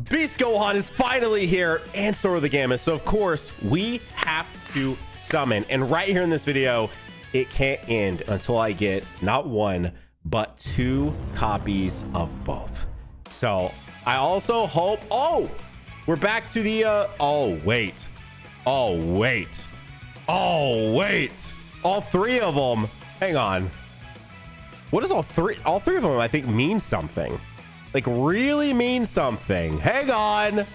Beast Gohan is finally here, and so are the Gammas. So of course we have to summon, and right here in this video, it can't end until I get not one but 2 copies of both. So I also hope, oh, we're back to the all 3 of them. Hang on, what is all three of them? I think mean something, like really mean something. Hang on.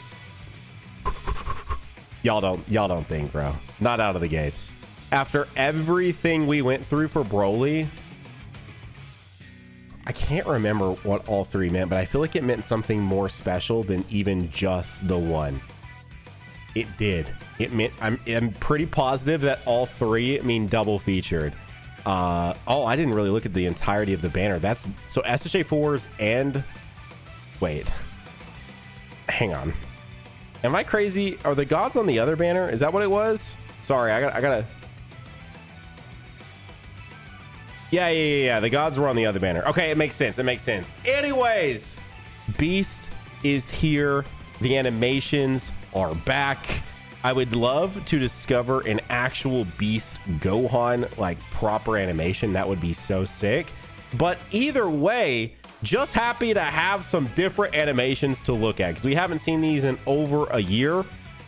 Y'all don't think, bro. Not out of the gates. After everything we went through for Broly, I can't remember what all 3 meant, but I feel like it meant something more special than even just the one. It did. It meant, I'm pretty positive that all 3 mean double featured. Oh, I didn't really look at the entirety of the banner. That's so SSJ4s and wait, hang on. Am I crazy? Are the gods on the other banner? Is that what it was? Sorry, I gotta. Yeah. The gods were on the other banner. Okay, it makes sense. It makes sense. Anyways, Beast is here. The animations are back. I would love to discover an actual Beast Gohan, like proper animation. That would be so sick. But either way, just happy to have some different animations to look at, because we haven't seen these in over a year.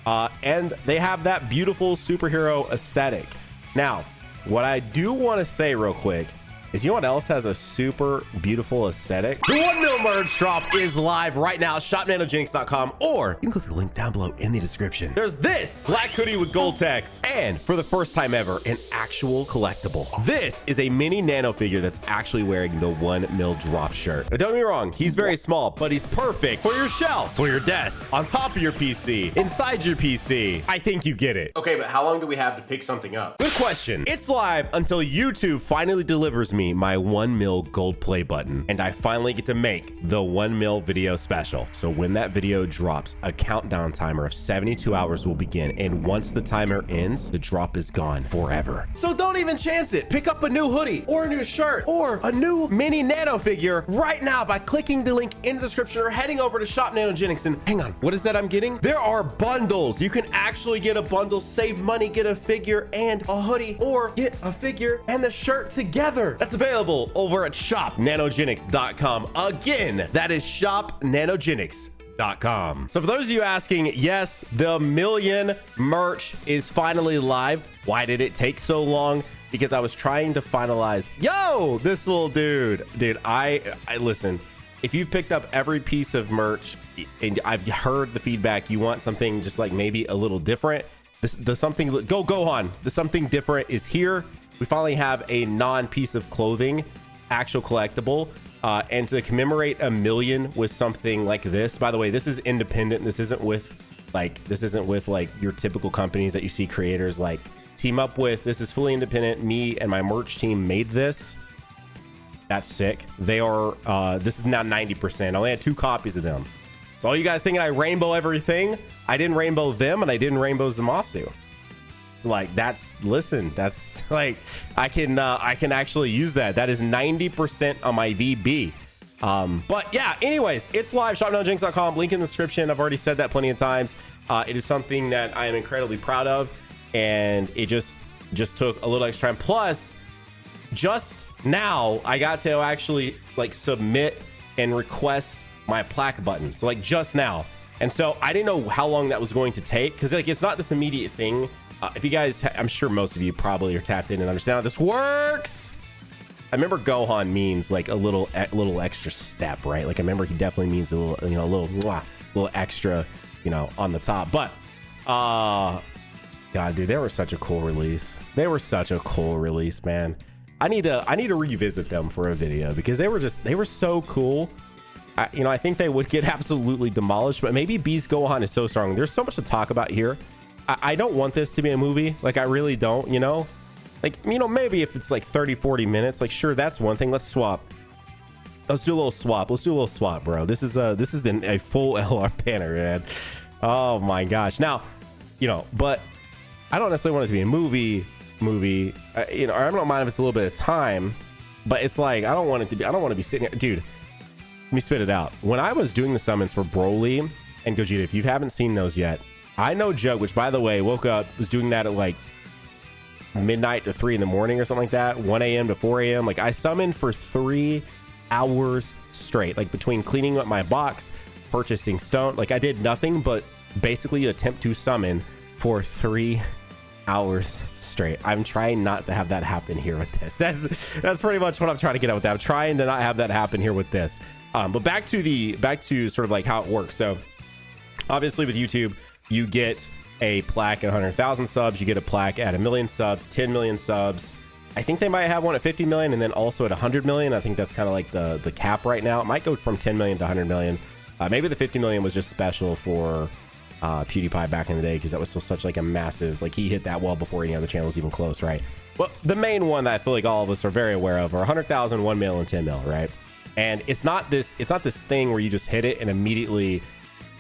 And they have that beautiful superhero aesthetic. Now, what I do want to say real quick is, you know what else has a super beautiful aesthetic? The 1 mil merge drop is live right now. shopnanogenics.com, or you can go to the link down below in the description. There's this black hoodie with gold text, and for the first time ever, an actual collectible. This is a mini nano figure that's actually wearing the 1 mil drop shirt. Now, don't get me wrong, he's very small, but he's perfect for your shelf, for your desk, on top of your PC, inside your PC. I think you get it. Okay, but how long do we have to pick something up? Good question. It's live until YouTube finally delivers me my 1 mil gold play button, and I finally get to make the 1 mil video special. So when that video drops, a countdown timer of 72 hours will begin, and once the timer ends, the drop is gone forever. So don't even chance it. Pick up a new hoodie or a new shirt or a new mini nano figure right now by clicking the link in the description or heading over to Shop Nanogenics. And hang on, what is that I'm getting? There are bundles. You can actually get a bundle, save money, get a figure and a hoodie, or get a figure and the shirt together. That's available over at shopnanogenics.com. Again, that is shopnanogenics.com. So for those of you asking, yes, the million merch is finally live. Why did it take so long? Because I was trying to finalize, yo, this little dude. Dude, I listen, if you've picked up every piece of merch and I've heard the feedback, you want something just like maybe a little different. The something, go Gohan, the something different is here. We finally have a non-piece of clothing, actual collectible, and to commemorate a million with something like this. By the way, this is independent. This isn't with like your typical companies that you see creators like team up with. This is fully independent. Me and my merch team made this. That's sick. They are this is now 90%. I only had 2 copies of them. So all you guys thinking I rainbow everything, I didn't rainbow them, and I didn't rainbow Zamasu. It's like, that's like, I can actually use that. That is 90% on my VB. But yeah, anyways, it's live. shopnanogenics.com, link in the description. I've already said that plenty of times. It is something that I am incredibly proud of, and it just took a little extra time. Plus, just now I got to actually like submit and request my plaque button. So like just now. And so I didn't know how long that was going to take, because like it's not this immediate thing. If you guys, I'm sure most of you probably are tapped in and understand how this works. I remember Gohan means like a little extra step, right? Like I remember he definitely means a little, you know, a little extra, you know, on the top. But God, dude, they were such a cool release. They were such a cool release, man. I need to revisit them for a video, because they were so cool. You know, I think they would get absolutely demolished, but maybe Beast Gohan is so strong. There's so much to talk about here. I don't want this to be a movie. Like, I really don't, you know? Like, you know, maybe if it's like 30-40 minutes, like, sure, that's one thing. Let's swap. Let's do a little swap. Let's do a little swap, bro. This is a full LR banner, man. Oh my gosh. Now, you know, but I don't necessarily want it to be a movie. You know, I don't mind if it's a little bit of time, but it's like, I don't want to be sitting here, dude. Let me spit it out. When I was doing the summons for Broly and Gogeta, if you haven't seen those yet, I know joke, which by the way, woke up, was doing that at like midnight to 3 in the morning or something like that, 1 a.m. to 4 a.m. Like I summoned for 3 hours straight, like between cleaning up my box, purchasing stone. Like I did nothing but basically attempt to summon for 3 hours straight. I'm trying not to have that happen here with this. That's pretty much what I'm trying to get at with that. I'm trying to not have that happen here with this. But back to sort of like how it works. So obviously with YouTube, you get a plaque at 100,000 subs, you get a plaque at 1 million subs, 10 million subs. I think they might have one at 50 million and then also at 100 million. I think that's kind of like the cap right now. It might go from 10 million to 100 million. Maybe the 50 million was just special for PewDiePie back in the day, because that was still such like a massive, like he hit that well before any other channel was even close, right? Well, the main one that I feel like all of us are very aware of are 100,000, 1 mil, and 10 mil, right? And it's not this thing where you just hit it and immediately,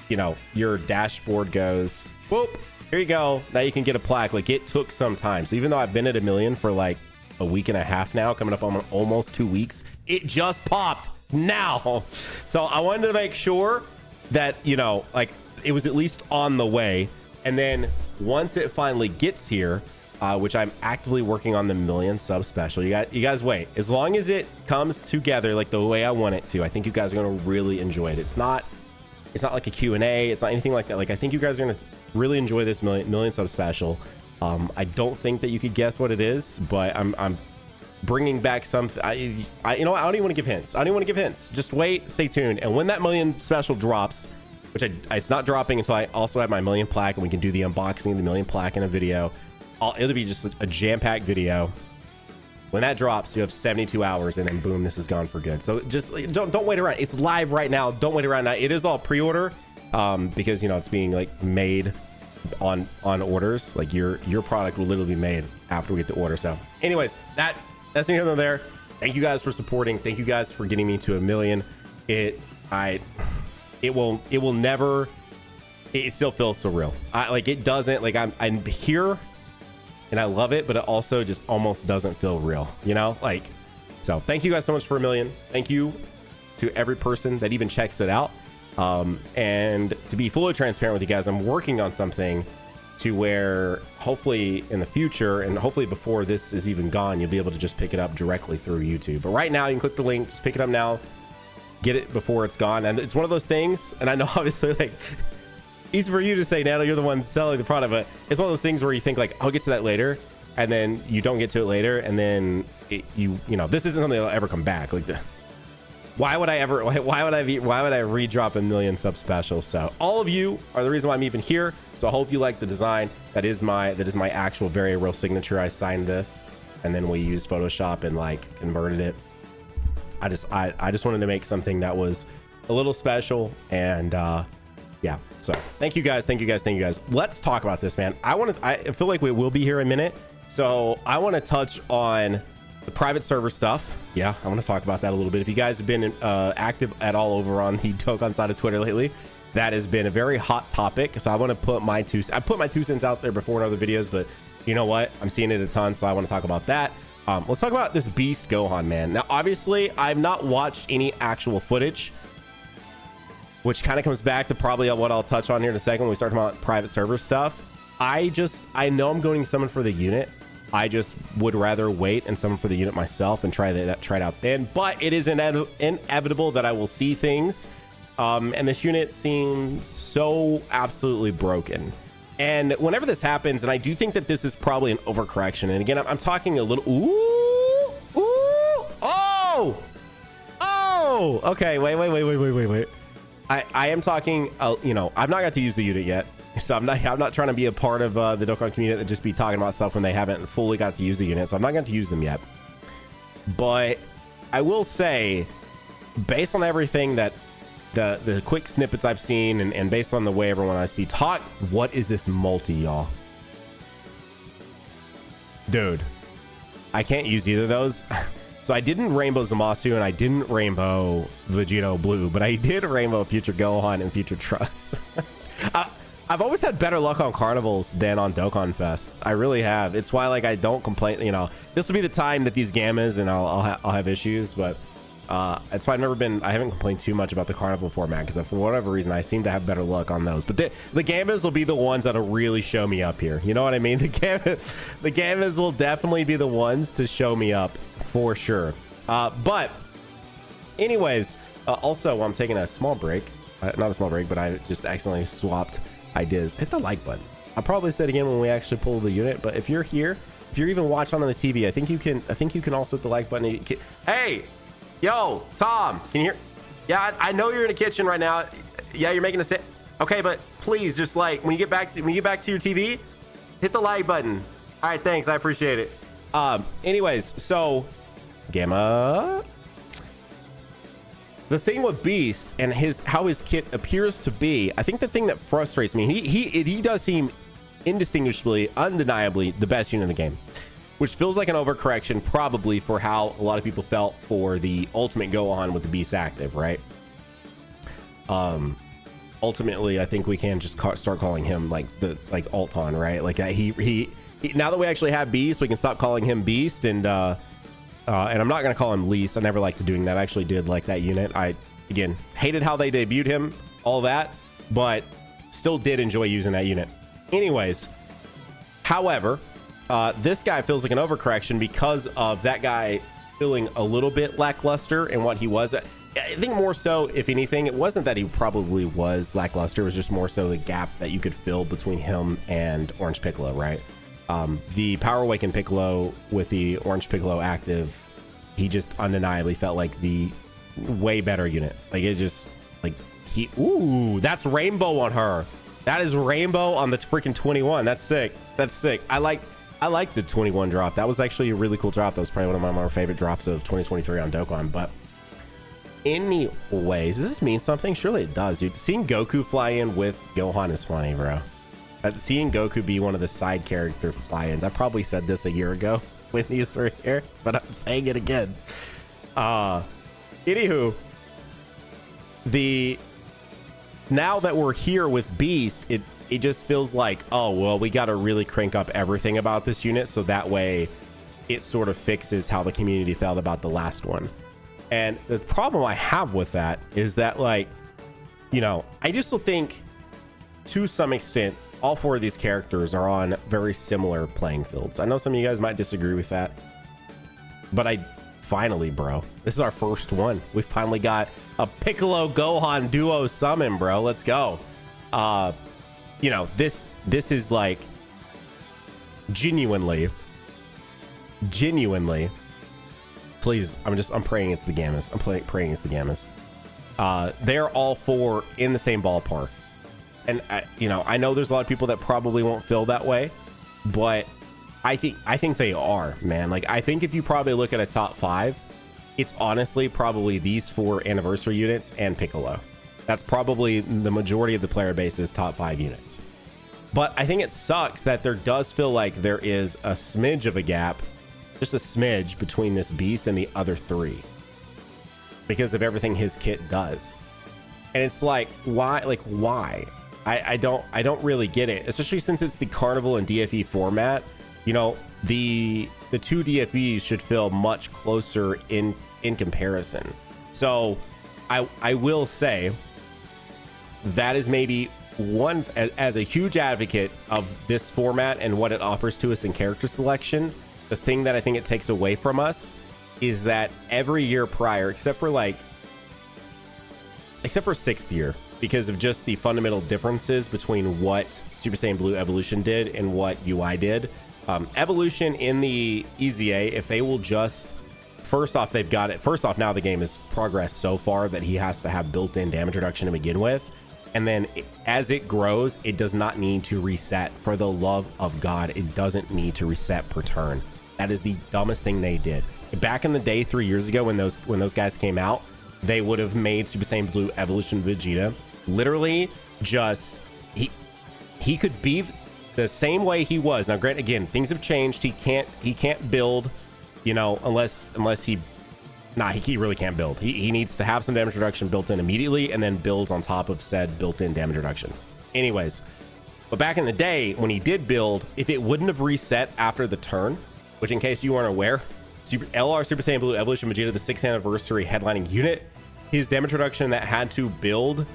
you know, your dashboard goes, whoop, here you go. Now you can get a plaque. Like it took some time. So even though I've been at 1 million for like a week and a half now, coming up on almost 2 weeks, it just popped now. So I wanted to make sure that, you know, like it was at least on the way. And then once it finally gets here, which I'm actively working on the 1 million sub special, you guys wait. As long as it comes together like the way I want it to, I think you guys are going to really enjoy it. It's not like a Q&A. It's not anything like that. Like I think you guys are going to really enjoy this million sub special. I don't think that you could guess what it is, but I'm bringing back something. You know what? I don't even want to give hints. Just wait, stay tuned. And when that 1 million special drops, which it's not dropping until I also have my 1 million plaque and we can do the unboxing of the 1 million plaque in a video. It'll be just a jam-packed video. When that drops, you have 72 hours and then boom, this is gone for good. So just don't wait around. It's live right now. Don't wait around now. It is all pre-order because, you know, it's being like made on orders. Like your product will literally be made after we get the order. So anyways, that's neither here nor there. Thank you guys for supporting. Thank you guys for getting me to 1 million. It will never, it still feels surreal. Like it doesn't, like I'm here and I love it, but it also just almost doesn't feel real, you know? Like, so thank you guys so much for 1 million. Thank you to every person that even checks it out. And to be fully transparent with you guys, I'm working on something to where hopefully in the future, and hopefully before this is even gone, you'll be able to just pick it up directly through YouTube. But right now you can click the link, just pick it up now, get it before it's gone. And it's one of those things, and I know obviously like easy for you to say, Nano, you're the one selling the product, but it's one of those things where you think like, I'll get to that later, and then you don't get to it later, and then you know, this isn't something that'll ever come back. Like why would I redrop 1 million sub special? So all of you are the reason why I'm even here. So I hope you like the design. That is my actual very real signature. I signed this and then we used Photoshop and like converted it. I just wanted to make something that was a little special, and yeah. So thank you guys. Let's talk about this, man. I feel like we will be here a minute. So I want to touch on the private server stuff. Yeah, I want to talk about that a little bit. If you guys have been active at all over on the Dokkan side of Twitter lately, that has been a very hot topic. So I want to put my 2 cents out there before in other videos, but you know what? I'm seeing it a ton, so I want to talk about that. Let's talk about this beast Gohan, man. Now, obviously, I've not watched any actual footage, which kind of comes back to probably what I'll touch on here in a second when we start talking about private server stuff. I know I'm going to summon for the unit. I just would rather wait and summon for the unit myself and try it out then. But it is inevitable that I will see things. And this unit seems so absolutely broken. And whenever this happens, and I do think that this is probably an overcorrection. And again, I'm talking a little. Oh, okay. Wait. I am talking, you know, I've not got to use the unit yet. So I'm not trying to be a part of the Dokkan community that just be talking about stuff when they haven't fully got to use the unit. So I'm not going to use them yet. But I will say, based on everything that the quick snippets I've seen and based on the way everyone I see talk, what is this multi, y'all? Dude, I can't use either of those. So I didn't rainbow Zamasu and I didn't rainbow Vegito Blue, but I did rainbow Future Gohan and Future Trunks. I've always had better luck on carnivals than on Dokkan Fest. I really have. It's why like I don't complain. You know, this will be the time that these gammas and I'll have issues, but That's why I haven't complained too much about the carnival format, because for whatever reason I seem to have better luck on those. But the Gambas will be the ones that'll really show me up here. You know what I mean? The Gambas will definitely be the ones to show me up for sure. But anyways, also I'm taking a small break. Not a small break, but I just accidentally swapped ideas. Hit the like button. I'll probably say it again when we actually pull the unit, but if you're here, if you're even watching on the TV, I think you can also hit the like button. Hey, yo, Tom, can you hear? Yeah, I know you're in the kitchen right now. Yeah, you're making a sit. Okay, but please, just like when you get back to your TV, hit the like button. All right, thanks. I appreciate it. Anyways, so Gamma. The thing with Beast and how his kit appears to be, I think the thing that frustrates me, he does seem indistinguishably, undeniably the best unit in the game, which feels like an overcorrection probably for how a lot of people felt for the ultimate Gohan with the Beast active, right? Ultimately, I think we can just start calling him like Alton, right? Like he now that we actually have Beast, we can stop calling him Beast, and I'm not going to call him Least. I never liked doing that. I actually did like that unit. I, again, hated how they debuted him, all that, but still did enjoy using that unit. Anyways, however, this guy feels like an overcorrection because of that guy feeling a little bit lackluster in what he was. I think more so, if anything, it wasn't that he probably was lackluster. It was just more so the gap that you could fill between him and Orange Piccolo, right? The Power Awakened Piccolo with the Orange Piccolo active, he just undeniably felt like the way better unit. Like it just like ooh, that's rainbow on her. That is rainbow on the freaking 21. That's sick. That's sick. I like the 21 drop. That was actually a really cool drop. That was probably one of my more favorite drops of 2023 on Dokkan. But anyways, does this mean something? Surely it does, dude. Seeing Goku fly in with Gohan is funny, bro. Seeing Goku be one of the side character fly-ins. I probably said this a year ago when these were here, but I'm saying it again. Anywho, now that we're here with Beast, it just feels like, oh, well, we got to really crank up everything about this unit so that way it sort of fixes how the community felt about the last one. And the problem I have with that is that, like, you know, I just still think to some extent all four of these characters are on very similar playing fields. I know some of you guys might disagree with that, but finally, bro, this is our first one. We finally got a Piccolo Gohan duo summon, bro. Let's go. You know, this is like genuinely, please, I'm praying it's the Gammas. I'm praying it's the Gammas. They're all four in the same ballpark. And you know, I know there's a lot of people that probably won't feel that way, but I think they are, man. Like, I think if you probably look at a top 5, it's honestly probably these 4 anniversary units and Piccolo. That's probably the majority of the player base's top 5 units. But I think it sucks that there does feel like there is a smidge of a gap, just a smidge between this Beast and the other 3 because of everything his kit does. And it's like, why? Like, why? I don't really get it, especially since it's the Carnival and DFE format. You know, the 2 DFEs should feel much closer in comparison. So I will say that is maybe one, as a huge advocate of this format and what it offers to us in character selection, the thing that I think it takes away from us is that every year prior, except for 6th year, because of just the fundamental differences between what Super Saiyan Blue Evolution did and what UI did. Evolution in the EZA, if they will just, first off, they've got it. First off, now the game has progressed so far that he has to have built-in damage reduction to begin with. And then as it grows, it does not need to reset. For the love of God, it doesn't need to reset per turn. That is the dumbest thing they did. Back in the day, 3 years ago, when those guys came out, they would have made Super Saiyan Blue Evolution Vegeta literally just he could be the same way he was. Now, granted, again, things have changed. He can't build, you know, unless he really can't build. He needs to have some damage reduction built in immediately and then builds on top of said built-in damage reduction. Anyways, but back in the day when he did build, if it wouldn't have reset after the turn, which in case you weren't aware, LR Super Saiyan Blue Evolution Vegeta, the 6th anniversary headlining unit. His damage reduction that had to build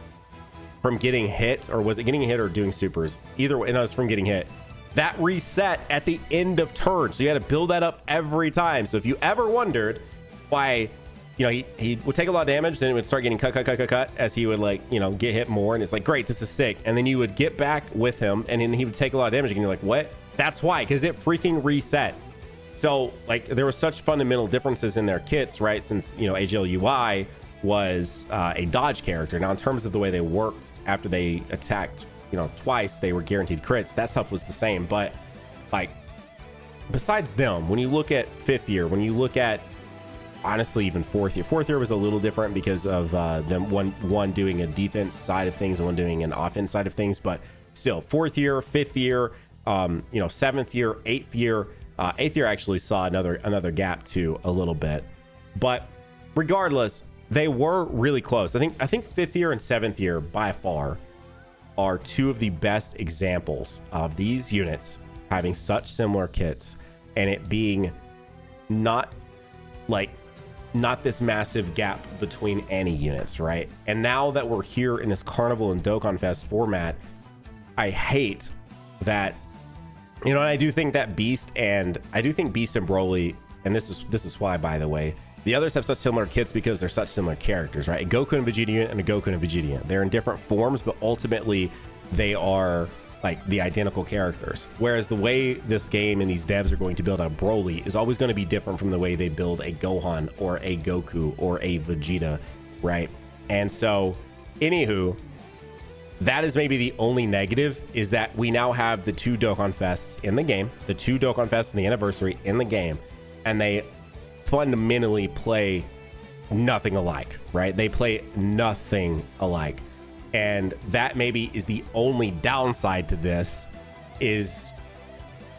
from getting hit, or was it getting hit or doing supers? Either way, no, it was from getting hit. That reset at the end of turn. So you had to build that up every time. So if you ever wondered why, you know, he would take a lot of damage, then it would start getting cut as he would, like, you know, get hit more. And it's like, great, this is sick. And then you would get back with him and then he would take a lot of damage. And you're like, what? That's why, because it freaking reset. So, like, there were such fundamental differences in their kits, right? Since, you know, AGL-UI was a dodge character. Now, in terms of the way they worked after they attacked, you know, twice, they were guaranteed crits. That stuff was the same. But, like, besides them, when you look at 5th year, when you look at, honestly, even 4th year was a little different because of them one doing a defense side of things and one doing an offense side of things. But still, 4th year, 5th year, you know, 7th year, 8th year. 8th year actually saw another gap too, a little bit. But regardless, they were really close. I think 5th year and 7th year by far are two of the best examples of these units having such similar kits and it being not this massive gap between any units, right? And now that we're here in this Carnival and Dokkan Fest format, I hate that. You know, I do think that Beast and Broly, and this is why, by the way, the others have such similar kits because they're such similar characters, right? A Goku and Vegeta unit and a Goku and Vegeta unit. They're in different forms, but ultimately they are like the identical characters. Whereas the way this game and these devs are going to build out Broly is always going to be different from the way they build a Gohan or a Goku or a Vegeta, right? And so, anywho, that is maybe the only negative, is that we now have the 2 Dokkan Fests in the game, the 2 Dokkan Fests from the anniversary in the game, and they fundamentally play nothing alike, right? They play nothing alike. And that maybe is the only downside to this, is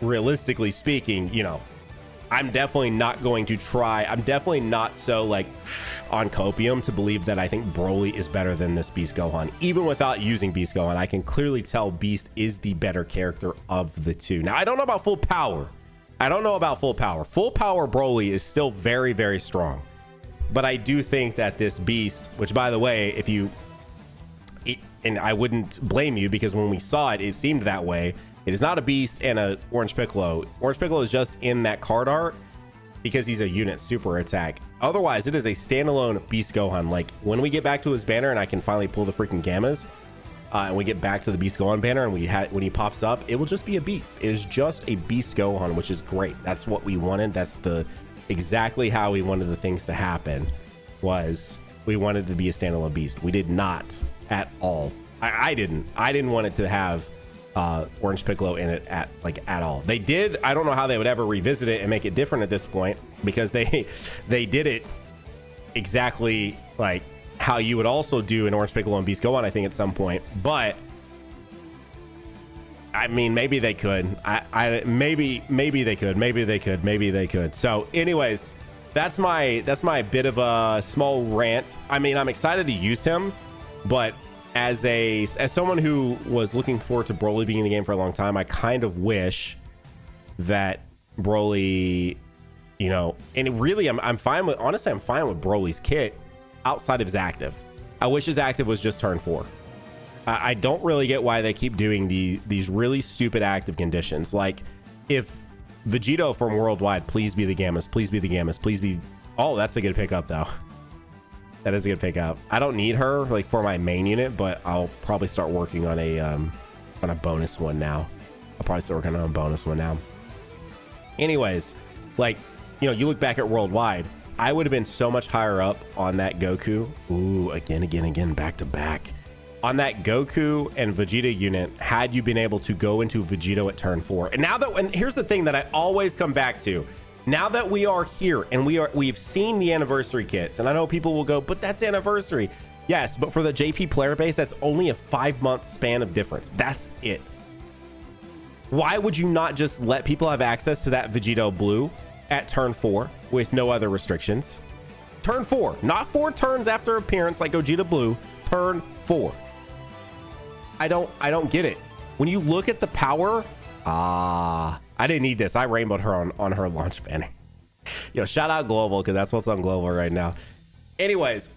realistically speaking, you know, I'm definitely not so like on copium to believe that I think Broly is better than this Beast Gohan. Even without using Beast Gohan, I can clearly tell Beast is the better character of the two. Now, I don't know about full power. Full power Broly is still very, very strong. But I do think that this Beast, which, by the way, and I wouldn't blame you, because when we saw it, it seemed that way. It is not a Beast and a Orange Piccolo. Orange Piccolo is just in that card art because he's a unit super attack. Otherwise, it is a standalone Beast Gohan. Like, when we get back to his banner and I can finally pull the freaking Gammas, and we get back to the Beast Gohan banner and when he pops up, it will just be a Beast. It is just a Beast Gohan, which is great. That's what we wanted. That's exactly how we wanted the things to happen, was we wanted to be a standalone Beast. We did not at all. I didn't want it to have Orange Piccolo in it at all. They did. I don't know how they would ever revisit it and make it different at this point, because they did it exactly like how you would also do an Orange Piccolo and Beast Gohan, I think, at some point. But I mean, maybe they could. Maybe they could. So anyways, that's my bit of a small rant. I mean, I'm excited to use him, but as someone who was looking forward to Broly being in the game for a long time, I kind of wish that Broly, you know, and really I'm fine with Broly's kit outside of his active. I wish his active was just turn 4. I don't really get why they keep doing these really stupid active conditions. Like, if Vegito from Worldwide, please be the Gammas, please be the Gammas, please be. Oh, that's a good pickup though. That is a good pickup. I don't need her like for my main unit, but I'll probably start working on a bonus one now. Anyways, like, you know, you look back at Worldwide, I would have been so much higher up on that Goku. Ooh, again, back to back. On that Goku and Vegeta unit, had you been able to go into Vegito at turn 4. And here's the thing that I always come back to. Now that we are here and we've seen the anniversary kits, and I know people will go, but that's anniversary. Yes, but for the JP player base, that's only a 5-month span of difference. That's it. Why would you not just let people have access to that Vegito Blue at turn 4 with no other restrictions? Turn 4, not 4 turns after appearance like Gogeta Blue. Turn 4. I don't get it. When you look at the power, I didn't need this. I rainbowed her on her launch banner. Yo, shout out Global, because that's what's on Global right now. Anyways,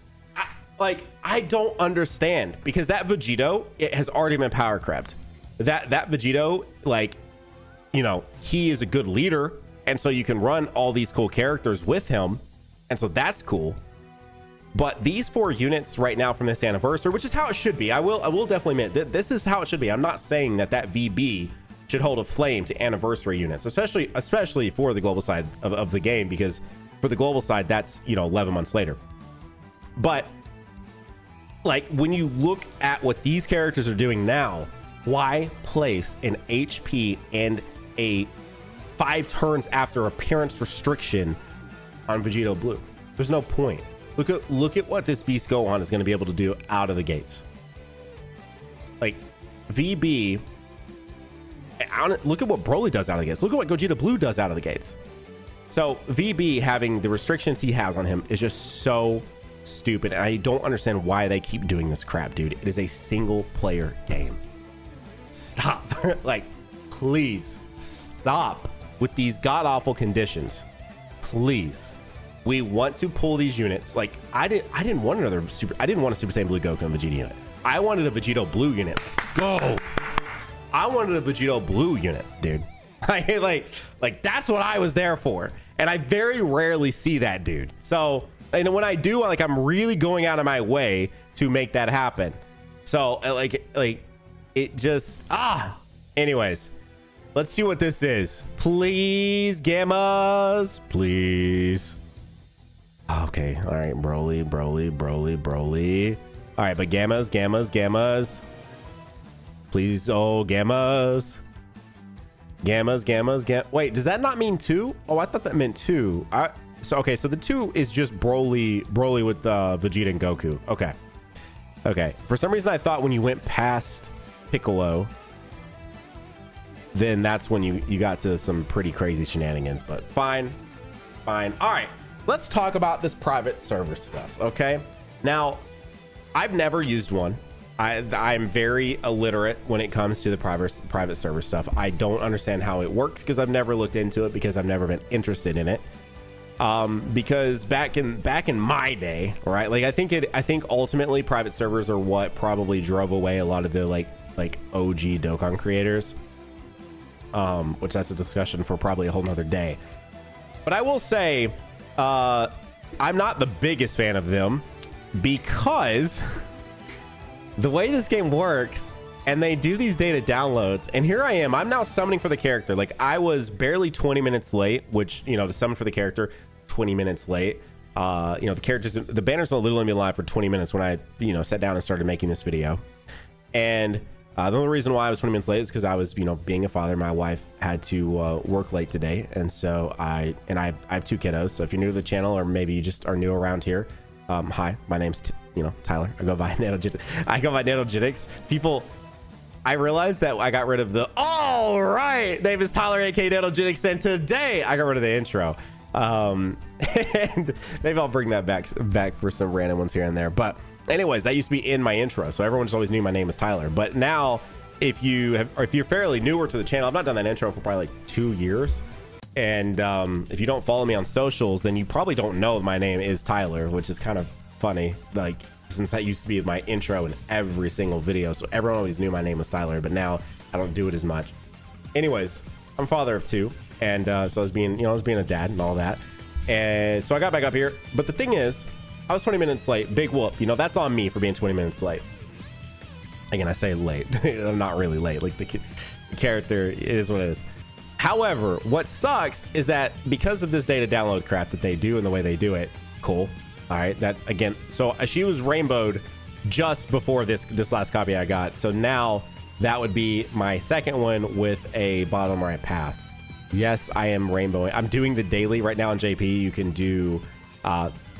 I don't understand, because that Vegito, it has already been power crept. That Vegito, like, you know, he is a good leader, and so you can run all these cool characters with him, and so that's cool. But these 4 units right now from this anniversary, which is how it should be, I will definitely admit that this is how it should be. I'm not saying that VB should hold a flame to anniversary units, especially for the global side of the game, because for the global side, that's, you know, 11 months later. But like, when you look at what these characters are doing now, why place an HP and a 5 turns after appearance restriction on Vegito Blue? There's no point. Look at what this Beast Gohan is going to be able to do out of the gates. Like, VB, look at what Broly does out of the gates. Look at what Gogeta Blue does out of the gates. So VB having the restrictions he has on him is just so stupid. And I don't understand why they keep doing this crap, dude. It is a single player game. Stop. Like, please stop with these god awful conditions. Please. We want to pull these units. Like, I didn't want a Super Saiyan Blue Goku and Vegeta unit. I wanted a Vegito Blue unit. Let's go. I wanted a Vegito Blue unit, dude. Like that's what I was there for. And I very rarely see that, dude. So, and when I do, like, I'm really going out of my way to make that happen. So like it just, anyways, let's see what this is. Please, Gammas, please. Okay, all right, Broly. All right, but Gammas. Please, oh, Gammas. Wait, does that not mean 2? Oh, I thought that meant 2. So the 2 is just Broly with Vegeta and Goku. Okay. For some reason, I thought when you went past Piccolo, then that's when you got to some pretty crazy shenanigans. But fine. All right, let's talk about this private server stuff. Okay, now I've never used one. I'm very illiterate when it comes to the private server stuff. I don't understand how it works because I've never looked into it, because I've never been interested in it. Because back in my day, right? Like, I think ultimately private servers are what probably drove away a lot of the like OG Dokkan creators. Which that's a discussion for probably a whole nother day. But I will say, I'm not the biggest fan of them, because the way this game works, and they do these data downloads, and here I am, I'm now summoning for the character. Like, I was barely 20 minutes late, which, you know, to summon for the character, 20 minutes late. You know, the banners will literally be live for 20 minutes when I, you know, sat down and started making this video. And the only reason why I was 20 minutes late is because I was, you know, being a father. My wife had to work late today, and so I have 2 kiddos. So if you're new to the channel, or maybe you just are new around here, hi, my name's Tyler. I go by Nanogenics. People, I realized that I got rid of the all right name is Tyler, aka Nanogenics, and today I got rid of the intro. And maybe I'll bring that back for some random ones here and there. But anyways, that used to be in my intro, so everyone just always knew my name is Tyler. But now, if you're fairly newer to the channel, I've not done that intro for probably like 2 years. And if you don't follow me on socials, then you probably don't know my name is Tyler, which is kind of funny. Like, since that used to be my intro in every single video, so everyone always knew my name was Tyler. But now I don't do it as much. Anyways, I'm a father of 2, and so I was being a dad and all that. And so I got back up here. But the thing is, I was 20 minutes late. Big whoop. You know, that's on me for being 20 minutes late. Again, I say late. I'm not really late. Like, the character is what it is. However, what sucks is that because of this data download crap that they do and the way they do it, cool. All right, that again. So she was rainbowed just before this last copy I got. So now that would be my second one with a bottom right path. Yes, I am rainbowing. I'm doing the daily right now on JP. You can do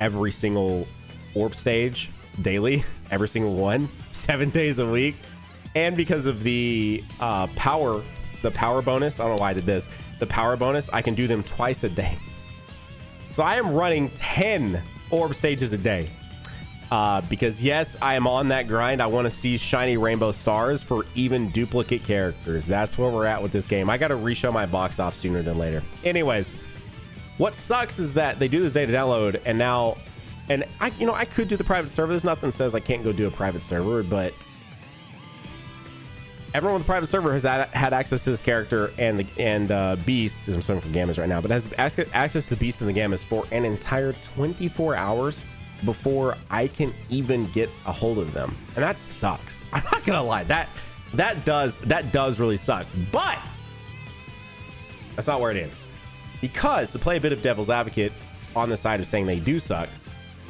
every single orb stage daily, every single one, 7 days a week. And because of the power bonus, I don't know why I did this, the power bonus, I can do them twice a day. So I am running 10 orb stages a day, because yes, I am on that grind. I want to see shiny rainbow stars for even duplicate characters. That's where we're at with this game. I got to reshow my box off sooner than later. Anyways, what sucks is that they do this data download, and now, and I could do the private server. There's nothing that says I can't go do a private server, but everyone with the private server has had access to this character and Beast. I'm sorry for Gammas right now, but has access to Beast and the Gammas for an entire 24 hours before I can even get a hold of them, and that sucks. I'm not gonna lie, that does really suck, but that's not where it ends. Because to play a bit of devil's advocate on the side of saying they do suck,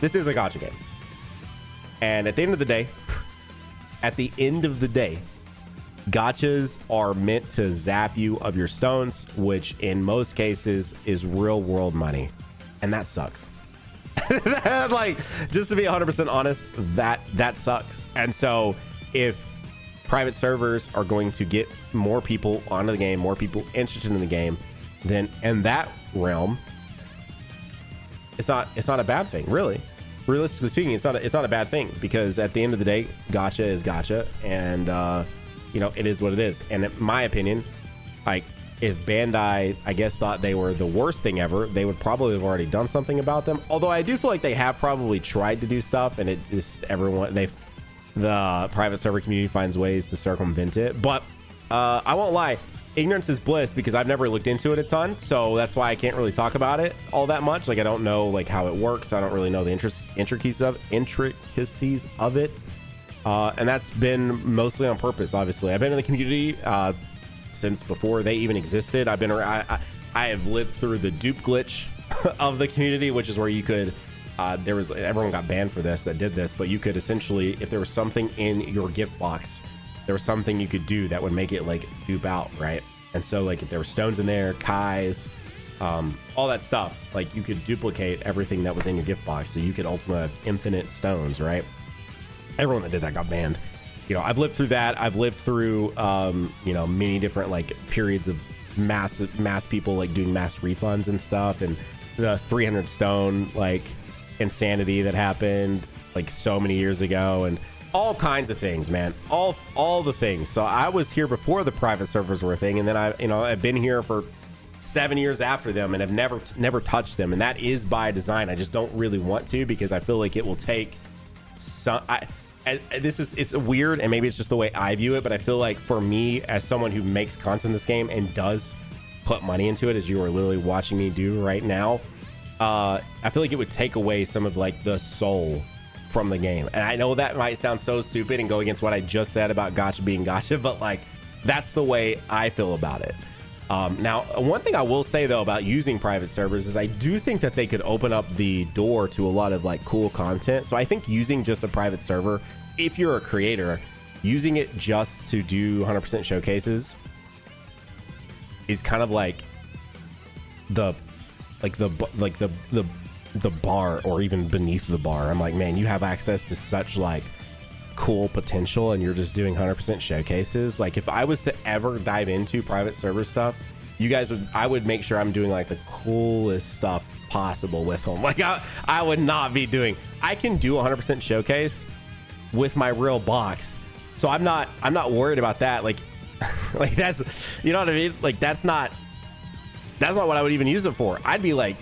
this is a gacha game, and at the end of the day, gachas are meant to zap you of your stones, which in most cases is real world money, and that sucks. Like, just to be 100% honest, that sucks. And so if private servers are going to get more people onto the game, more people interested in the game, then in that realm, it's not a bad thing, really. Realistically speaking, it's not a bad thing, because at the end of the day, gacha is gacha, and it is what it is. And in my opinion, like, if Bandai, I guess, thought they were the worst thing ever, they would probably have already done something about them. Although I do feel like they have probably tried to do stuff, and it just the private server community finds ways to circumvent it. But I won't lie, ignorance is bliss, because I've never looked into it a ton, so that's why I can't really talk about it all that much. Like, I don't know like how it works. I don't really know the intricacies of it, and that's been mostly on purpose. Obviously, I've been in the community since before they even existed. I've been around. I have lived through the dupe glitch of the community, which is where you could everyone got banned for this that did this, but you could essentially, if there was something in your gift box, there was something you could do that would make it like dupe out, right? And so like if there were stones in there, kais, all that stuff, like you could duplicate everything that was in your gift box, so you could ultimately have infinite stones, right? Everyone that did that got banned. I've lived through that. I've lived through many different like periods of mass people like doing mass refunds and stuff, and the 300 stone like insanity that happened like so many years ago, and all kinds of things, man. All the things. So I was here before the private servers were a thing, and then I've been here for 7 years after them, and have never touched them, and that is by design. I just don't really want to, because I feel like it will take some. It's weird, and maybe it's just the way I view it, but I feel like for me, as someone who makes content in this game and does put money into it, as you are literally watching me do right now, I feel like it would take away some of like the soul from the game. And I know that might sound so stupid and go against what I just said about gacha being gacha, but like, that's the way I feel about it. Now, one thing I will say though about using private servers is I do think that they could open up the door to a lot of like cool content. So I think using just a private server, if you're a creator, using it just to do 100% showcases is kind of like the bar, or even beneath the bar. I'm like, man, you have access to such like cool potential, and you're just doing 100% showcases. Like, if I was to ever dive into private server stuff, I would make sure I'm doing like the coolest stuff possible with them. Like, I would not be doing, I can do 100% showcase with my real box, so I'm not worried about that. Like like that's, you know what I mean? Like, that's not what I would even use it for. I'd be like,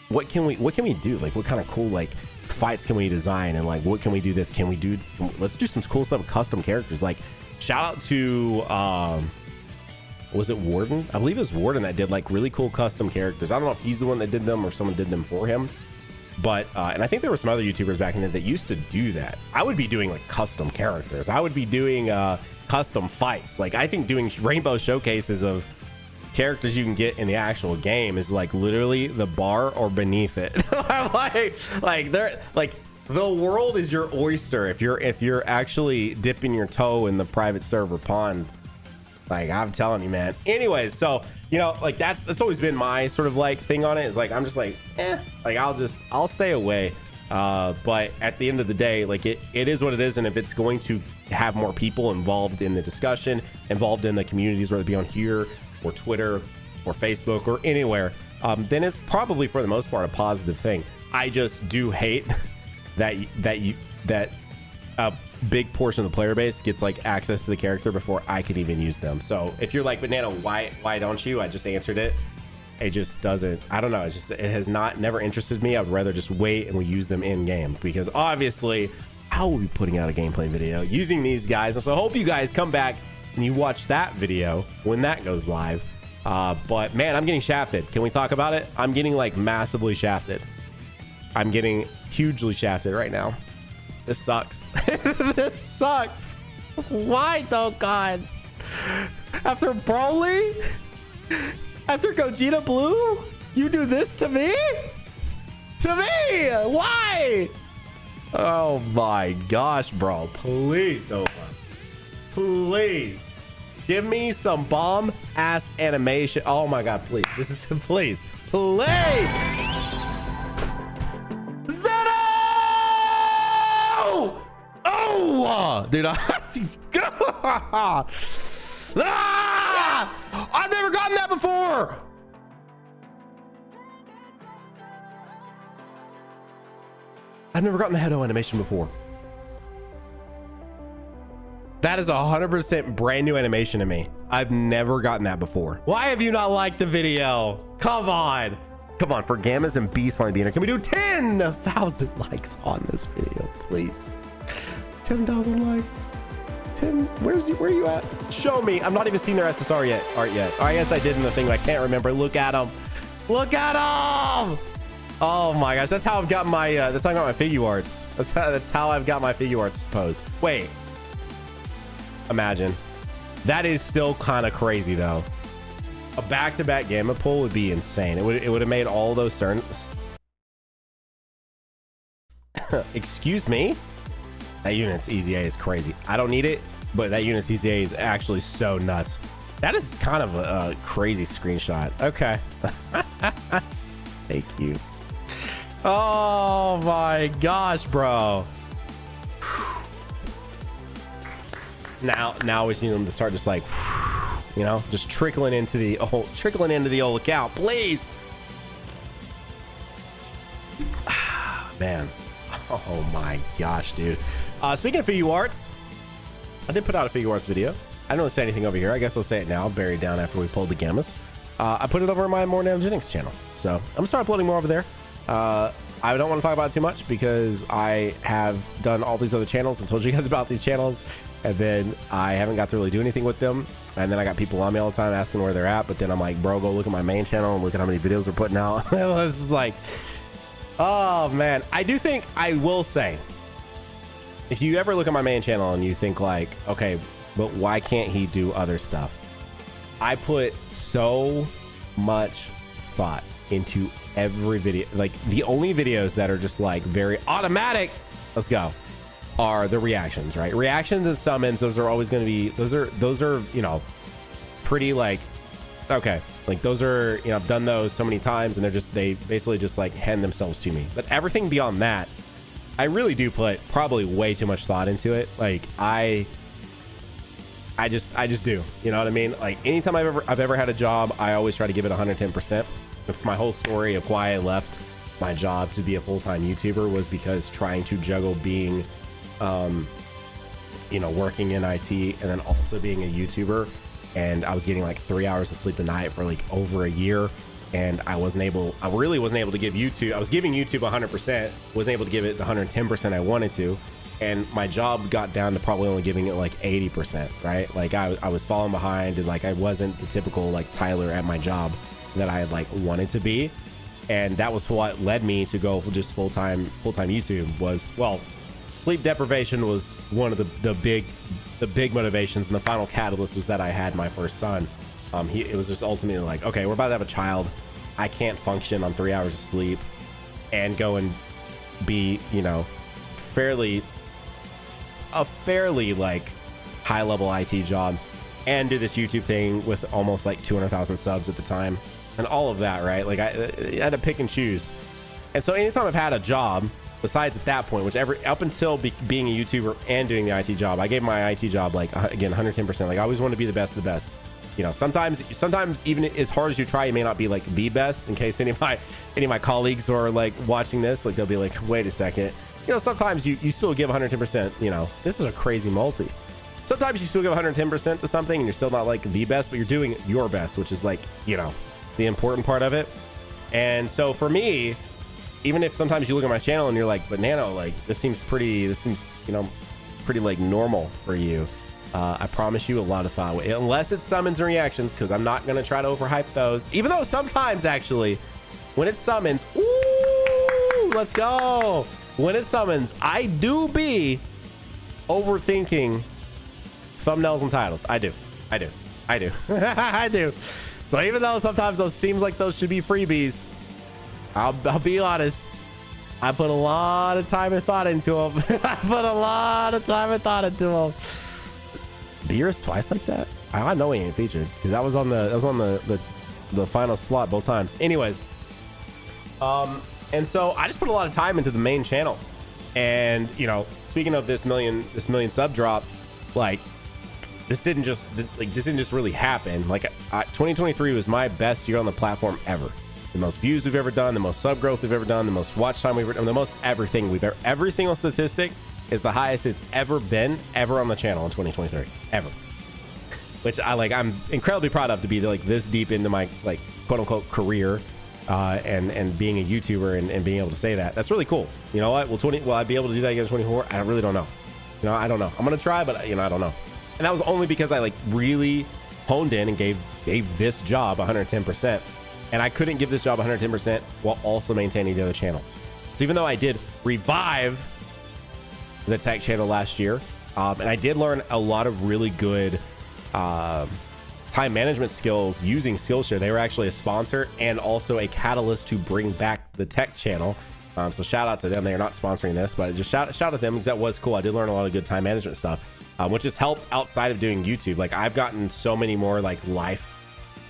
what can we do? Like, what kind of cool like fights can we design, and like what can we do this? Let's do some cool stuff, custom characters. Like, shout out to was it Warden? I believe it was Warden that did like really cool custom characters. I don't know if he's the one that did them or someone did them for him, but and I think there were some other YouTubers back in the day that used to do that. I would be doing like custom characters. I would be doing custom fights. Like, I think doing rainbow showcases of characters you can get in the actual game is like literally the bar or beneath it. I'm like they're like, the world is your oyster if you're actually dipping your toe in the private server pond. Like, I'm telling you, man. Anyways, so like that's always been my sort of like thing on it, is like, I'm just like, like I'll stay away. But at the end of the day, like it is what it is, and if it's going to have more people involved in the discussion, involved in the communities, whether it be on here or Twitter or Facebook or anywhere, then it's probably for the most part a positive thing. I just do hate that a big portion of the player base gets like access to the character before I could even use them. So if you're like, Banana, why don't you? I just answered it. it just doesn't, I don't know, it has never interested me. I'd rather just wait and we use them in game, because obviously I will be putting out a gameplay video using these guys. So I hope you guys come back and you watch that video when that goes live. But man, I'm getting shafted. Can we talk about it? I'm getting like massively shafted. I'm getting hugely shafted right now. This sucks. This sucks. Why, Dokkan? After Broly? After Gogeta Blue? You do this to me? To me? Why? Oh my gosh, bro. Please, Dokkan. Please. Give me some bomb ass animation. Oh my god, please. This is please. Please. Oh, dude, I've never gotten that before. I've never gotten the Hedo animation before. That is 100% brand new animation to me. I've never gotten that before. Why have you not liked the video? Come on. Come on, for Gammas and Beast finally being here. Can we do 10,000 likes on this video, please? 10,000 likes. 10, where are you at? Show me. I'm not even seeing their SSR yet. Art yet. Oh, yes, I did in the thing, but I can't remember. Look at them. Look at them. Oh my gosh, that's how I've got my that's how I got my figure arts. That's how I've got my figure arts posed. Wait. Imagine. That is still kind of crazy though. A back-to-back gamma pull would be insane. It would have made all those certain excuse me. That unit's EZA is crazy. I don't need it, but that unit's EZA is actually so nuts. That is kind of a crazy screenshot. Okay. Thank you. Oh my gosh, bro. Now we just need them to start just like, you know, just trickling into the old account, please. Man. Oh my gosh, dude. Speaking of figure arts, I did put out a figure arts video. I don't really say anything over here. I guess I'll say it now, buried down after we pulled the gammas. I put it over my More Nanogenics channel. So I'm gonna start uploading more over there. I don't want to talk about it too much because I have done all these other channels and told you guys about these channels, and then I haven't got to really do anything with them. And then I got people on me all the time asking where they're at, but then I'm like, bro, go look at my main channel and look at how many videos we're putting out. It was just like, oh man. I do think, I will say, if you ever look at my main channel and you think like, okay, but why can't he do other stuff? I put so much thought into every video. Like the only videos that are just like very automatic, let's go, are the reactions, right? Reactions and summons, those are always going to be, those are, you know, pretty like, okay, like those are, you know, I've done those so many times and they basically just like hand themselves to me. But everything beyond that, I really do put probably way too much thought into it. Like I just do, you know what I mean? Like anytime I've ever had a job, I always try to give it 110%. That's my whole story of why I left my job to be a full-time YouTuber, was because trying to juggle being, you know, working in IT and then also being a YouTuber. And I was getting like 3 hours of sleep a night for like over a year. And I really wasn't able to give YouTube, I was giving YouTube 100%, wasn't able to give it the 110% I wanted to. And my job got down to probably only giving it like 80%, right? Like I was falling behind, and like I wasn't the typical like Tyler at my job that I like wanted to be. And that was what led me to go just full-time YouTube. Was, well, sleep deprivation was one of the big motivations, and the final catalyst was that I had my first son. It was just ultimately like, okay, we're about to have a child. I can't function on 3 hours of sleep and go and be, you know, a fairly like high level IT job and do this YouTube thing with almost like 200,000 subs at the time and all of that, right? Like I had to pick and choose. And so anytime I've had a job besides at that point, which up until being a YouTuber and doing the IT job, I gave my IT job like, again, 110%. Like I always want to be the best of the best. You know, sometimes even as hard as you try, you may not be like the best. In case any of my colleagues are like watching this, like they'll be like, wait a second. You know, sometimes you still give 110%. You know, this is a crazy multi. Sometimes you still give 110% to something and you're still not like the best, but you're doing your best, which is like, you know, the important part of it. And so for me, even if sometimes you look at my channel and you're like, but Nano, like this seems, you know, pretty like normal for you. I promise you a lot of thought, unless it's summons and reactions, because I'm not going to try to overhype those, even though sometimes actually when it summons, ooh, let's go. When it summons, I do be overthinking thumbnails and titles. I do. I do. So even though sometimes those seems like those should be freebies, I'll be honest, I put a lot of time and thought into them. I put a lot of time and thought into them. Beers twice like that? I know he ain't featured because that was on the final slot both times. Anyways, and so I just put a lot of time into the main channel. And you know, speaking of this million sub drop, like this didn't just really happen. Like 2023 was my best year on the platform ever. The most views we've ever done, the most sub growth we've ever done, the most watch time we've ever done, the most everything we've ever, every single statistic is the highest it's ever been ever on the channel in 2023 ever, which I'm incredibly proud of, to be like this deep into my like quote unquote career and being a YouTuber and being able to say that. That's really cool. You know what? Will I be able to do that again in 24? I really don't know. You know, I don't know. I'm gonna try, but you know, I don't know. And that was only because I like really honed in and gave this job 110%. And I couldn't give this job 110% while also maintaining the other channels. So even though I did revive the tech channel last year, and I did learn a lot of really good time management skills using Skillshare. They were actually a sponsor and also a catalyst to bring back the tech channel. So shout out to them. They are not sponsoring this, but just shout at them because that was cool. I did learn a lot of good time management stuff, which has helped outside of doing YouTube. Like I've gotten so many more like life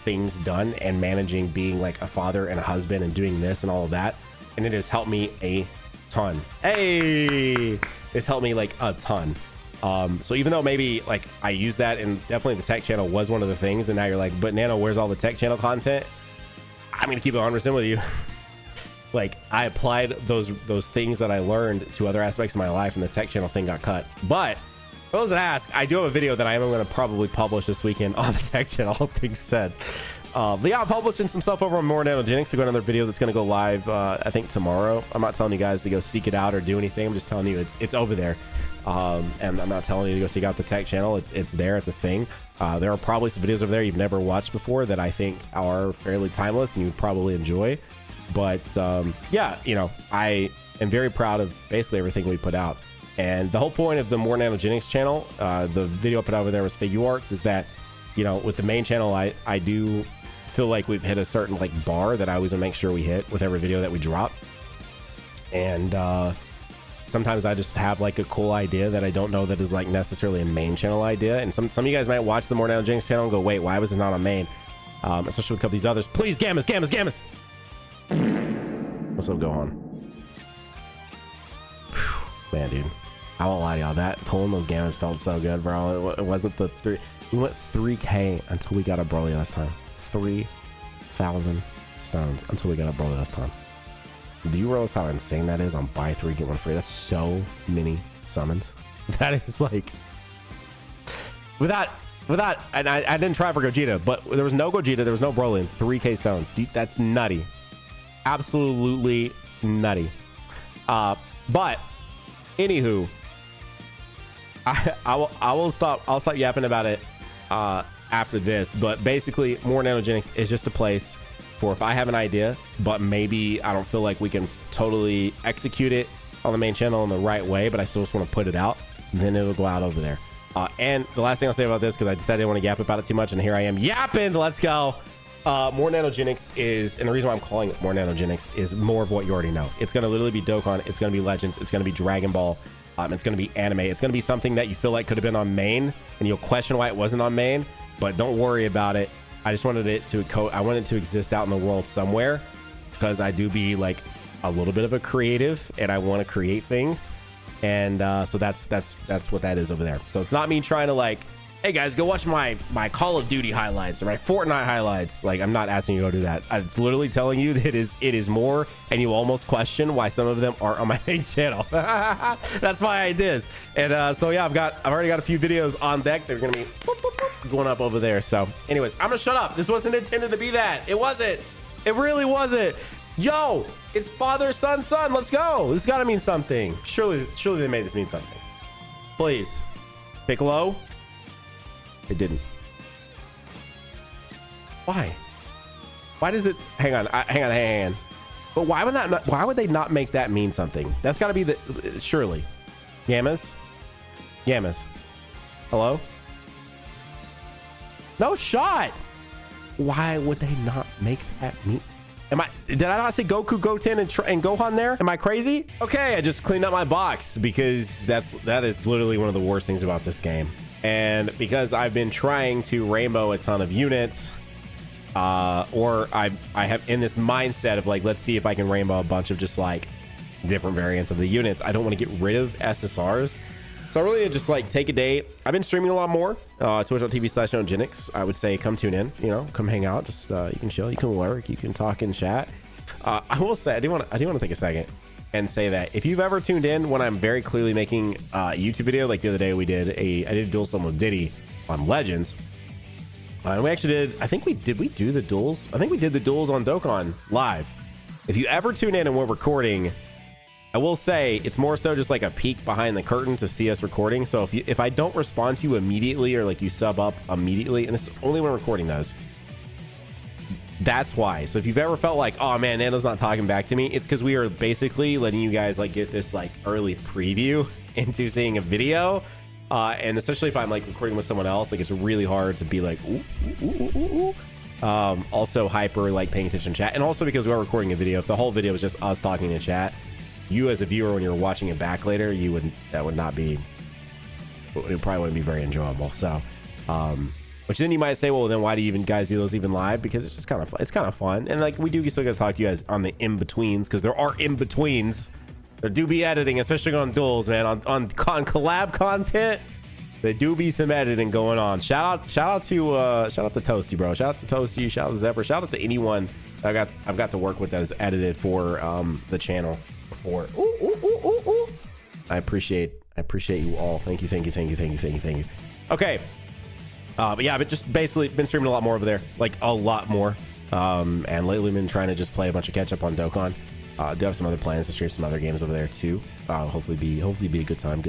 things done and managing, being like a father and a husband and doing this and all of that. And it has helped me a ton. Hey, it's helped me like a ton. So even though maybe like I use that, and definitely the tech channel was one of the things, and now you're like, but Nano, where's all the tech channel content? I'm gonna keep it 100% with you. Like I applied those things that I learned to other aspects of my life, and the tech channel thing got cut. But for those that ask, I do have a video that I am going to probably publish this weekend on the tech channel, all things said. But yeah, I'm publishing some stuff over on More Nanogenics. So got another video that's going to go live, I think tomorrow. I'm not telling you guys to go seek it out or do anything. I'm just telling you it's over there. And I'm not telling you to go seek out the tech channel. It's there. It's a thing. There are probably some videos over there you've never watched before that I think are fairly timeless and you'd probably enjoy. But yeah, you know, I am very proud of basically everything we put out. And the whole point of the More Nanogenics channel, the video I put over there was Figure Arts, is that, you know, with the main channel, I do feel like we've hit a certain like bar that I always want to make sure we hit with every video that we drop. And sometimes I just have like a cool idea that I don't know that is like necessarily a main channel idea. And some of you guys might watch the More Nanogenics channel and go, wait, why was it not on main? Especially with a couple of these others. Please, Gammas. What's up, Gohan? Whew, man, dude. I won't lie to y'all, that pulling those Gammas felt so good, bro. It wasn't the three. We went 3K until we got a Broly last time. 3,000 stones until we got a Broly last time. Do you realize how insane that is on buy 3 get 1 free? That's so many summons. That is like without and I didn't try for Gogeta, but there was no Gogeta, there was no Broly, and 3K stones. Dude, that's nutty. Absolutely nutty. But anywho, I'll stop yapping about it after this. But basically, More Nanogenics is just a place for if I have an idea, but maybe I don't feel like we can totally execute it on the main channel in the right way, but I still just want to put it out, then it'll go out over there. And the last thing I'll say about this, because I decided I didn't want to yap about it too much, and here I am yapping. Let's go. More Nanogenics is, and the reason why I'm calling it More Nanogenics is more of what you already know. It's going to literally be Dokkan. It's going to be Legends. It's going to be Dragon Ball. It's going to be anime. It's going to be something that you feel like could have been on main, and you'll question why it wasn't on main, but don't worry about it. I just wanted it to I wanted it to exist out in the world somewhere, because I do be like a little bit of a creative, and I want to create things. And so that's what that is over there. So it's not me trying to like, hey guys, go watch my Call of Duty highlights or my Fortnite highlights. Like, I'm not asking you to go do that. I'm literally telling you that it is more, and you almost question why some of them aren't on my main channel. That's my ideas. And so yeah, I've already got a few videos on deck. They're gonna be going up over there. So anyways, I'm gonna shut up. This wasn't intended to be that. It wasn't. It really wasn't. Yo, it's father, son, son. Let's go. This gotta mean something. Surely they made this mean something. Please. Piccolo. It didn't. Why? Why does it? Hang on. But why would they not make that mean something? That's got to be the surely. Gammas. Hello? No shot. Why would they not make that mean? Did I not say Goku, Goten, and Gohan there? Am I crazy? Okay, I just cleaned up my box because that is literally one of the worst things about this game. And because I've been trying to rainbow a ton of units, or I have in this mindset of like, let's see if I can rainbow a bunch of just like different variants of the units. I don't want to get rid of SSRs. So I really just like take a day. I've been streaming a lot more. Twitch.tv/NoGenix. I would say come tune in, you know, come hang out. Just you can chill, you can work, you can talk and chat. I will say I do want to take a second and say that if you've ever tuned in when I'm very clearly making a YouTube video, like the other day I did a duel summon with Diddy on Legends. And we actually did we do the duels? I think we did the duels on Dokkan live. If you ever tune in and we're recording, I will say it's more so just like a peek behind the curtain to see us recording. So if I don't respond to you immediately or like you sub up immediately, and this is only when recording those, that's why. So if you've ever felt like, oh man, Nando's not talking back to me, it's because we are basically letting you guys like get this like early preview into seeing a video. And especially if I'm like recording with someone else, like it's really hard to be like, ooh, ooh, ooh, ooh. Also hyper like paying attention to chat. And also because we are recording a video, if the whole video was just us talking in chat, you as a viewer, when you're watching it back later, it probably wouldn't be very enjoyable. So, which then you might say, well, then why do you guys do those even live? Because it's just kind of fun. And like we do still got to talk to you guys on the in-betweens, because there are in-betweens. There do be editing, especially on duels, man. On collab content, there do be some editing going on. Shout out to Toastie, bro. Shout out to Toastie. Shout out to Zephyr. Shout out to anyone I've got to work with that is edited for the channel before. Ooh. I appreciate you all. Thank you. Okay. But yeah, but just basically been streaming a lot more over there, like a lot more. And lately been trying to just play a bunch of catch up on Dokkan. Do have some other plans to stream some other games over there too. Hopefully be a good time.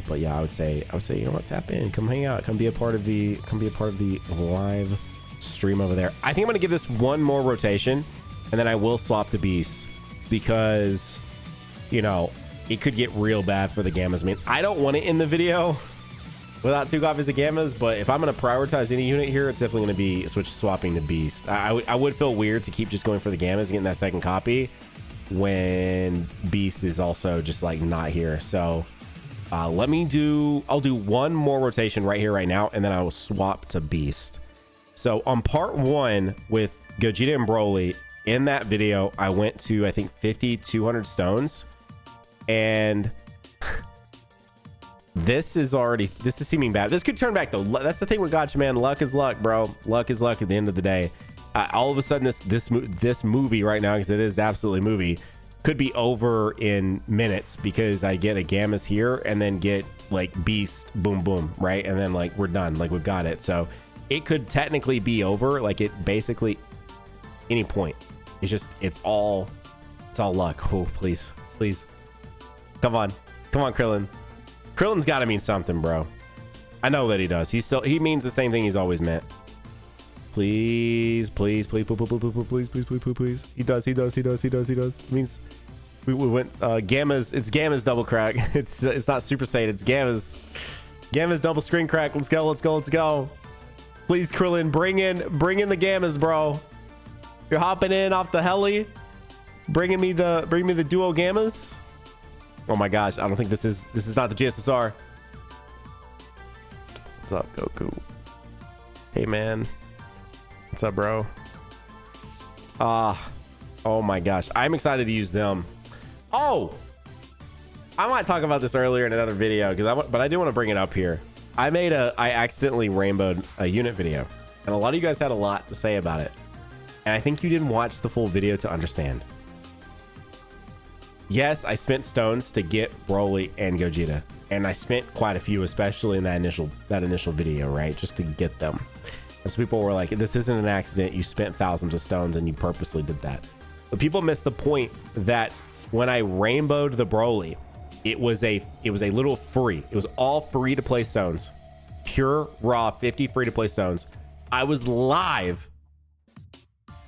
But yeah, I would say, you know what, tap in, come hang out, come be a part of the live stream over there. I think I'm gonna give this one more rotation, and then I will swap to Beast, because you know it could get real bad for the Gammas. I mean, I don't want to end the video without 2 copies of Gammas, but if I'm going to prioritize any unit here, it's definitely going to be swapping to Beast. I would feel weird to keep just going for the Gammas and getting that second copy when Beast is also just like not here. So I'll do one more rotation right here, right now, and then I will swap to Beast. So on part 1 with Gogeta and Broly, in that video, I went to, I think, 200 stones, and this is seeming bad. This could turn back though. That's the thing with Gotcha, man. Luck is luck, bro. Luck is luck at the end of the day. All of a sudden, this movie right now, because it is absolutely a movie, could be over in minutes, because I get a Gammas here and then get like Beast, boom, boom, right? And then like we're done, like we've got it. So it could technically be over, like it basically any point. It's all luck. Oh, please. Come on, Krillin. Krillin's got to mean something, bro. I know that he does. He means the same thing he's always meant. Please. He does. It means we went Gammas. It's Gammas double crack. It's not Super Saiyan. It's Gammas double screen crack. Let's go. Please, Krillin, bring in the Gammas, bro. You're hopping in off the heli, bringing me the duo Gammas. Oh my gosh, I don't think this is not the GSSR. What's up, Goku? Hey man, what's up, bro? Oh my gosh, I'm excited to use them. Oh, I might talk about this earlier in another video, but I do want to bring it up here. I accidentally rainbowed a unit video, and a lot of you guys had a lot to say about it, and I think you didn't watch the full video to understand. yes, I spent stones to get Broly and Gogeta, and I spent quite a few, especially in that initial video, right? Just to get them. And so people were like, this isn't an accident. You spent thousands of stones and you purposely did that. But people miss the point that when I rainbowed the Broly, it was a little free. It was all free to play stones. Pure raw 50 free to play stones. I was live.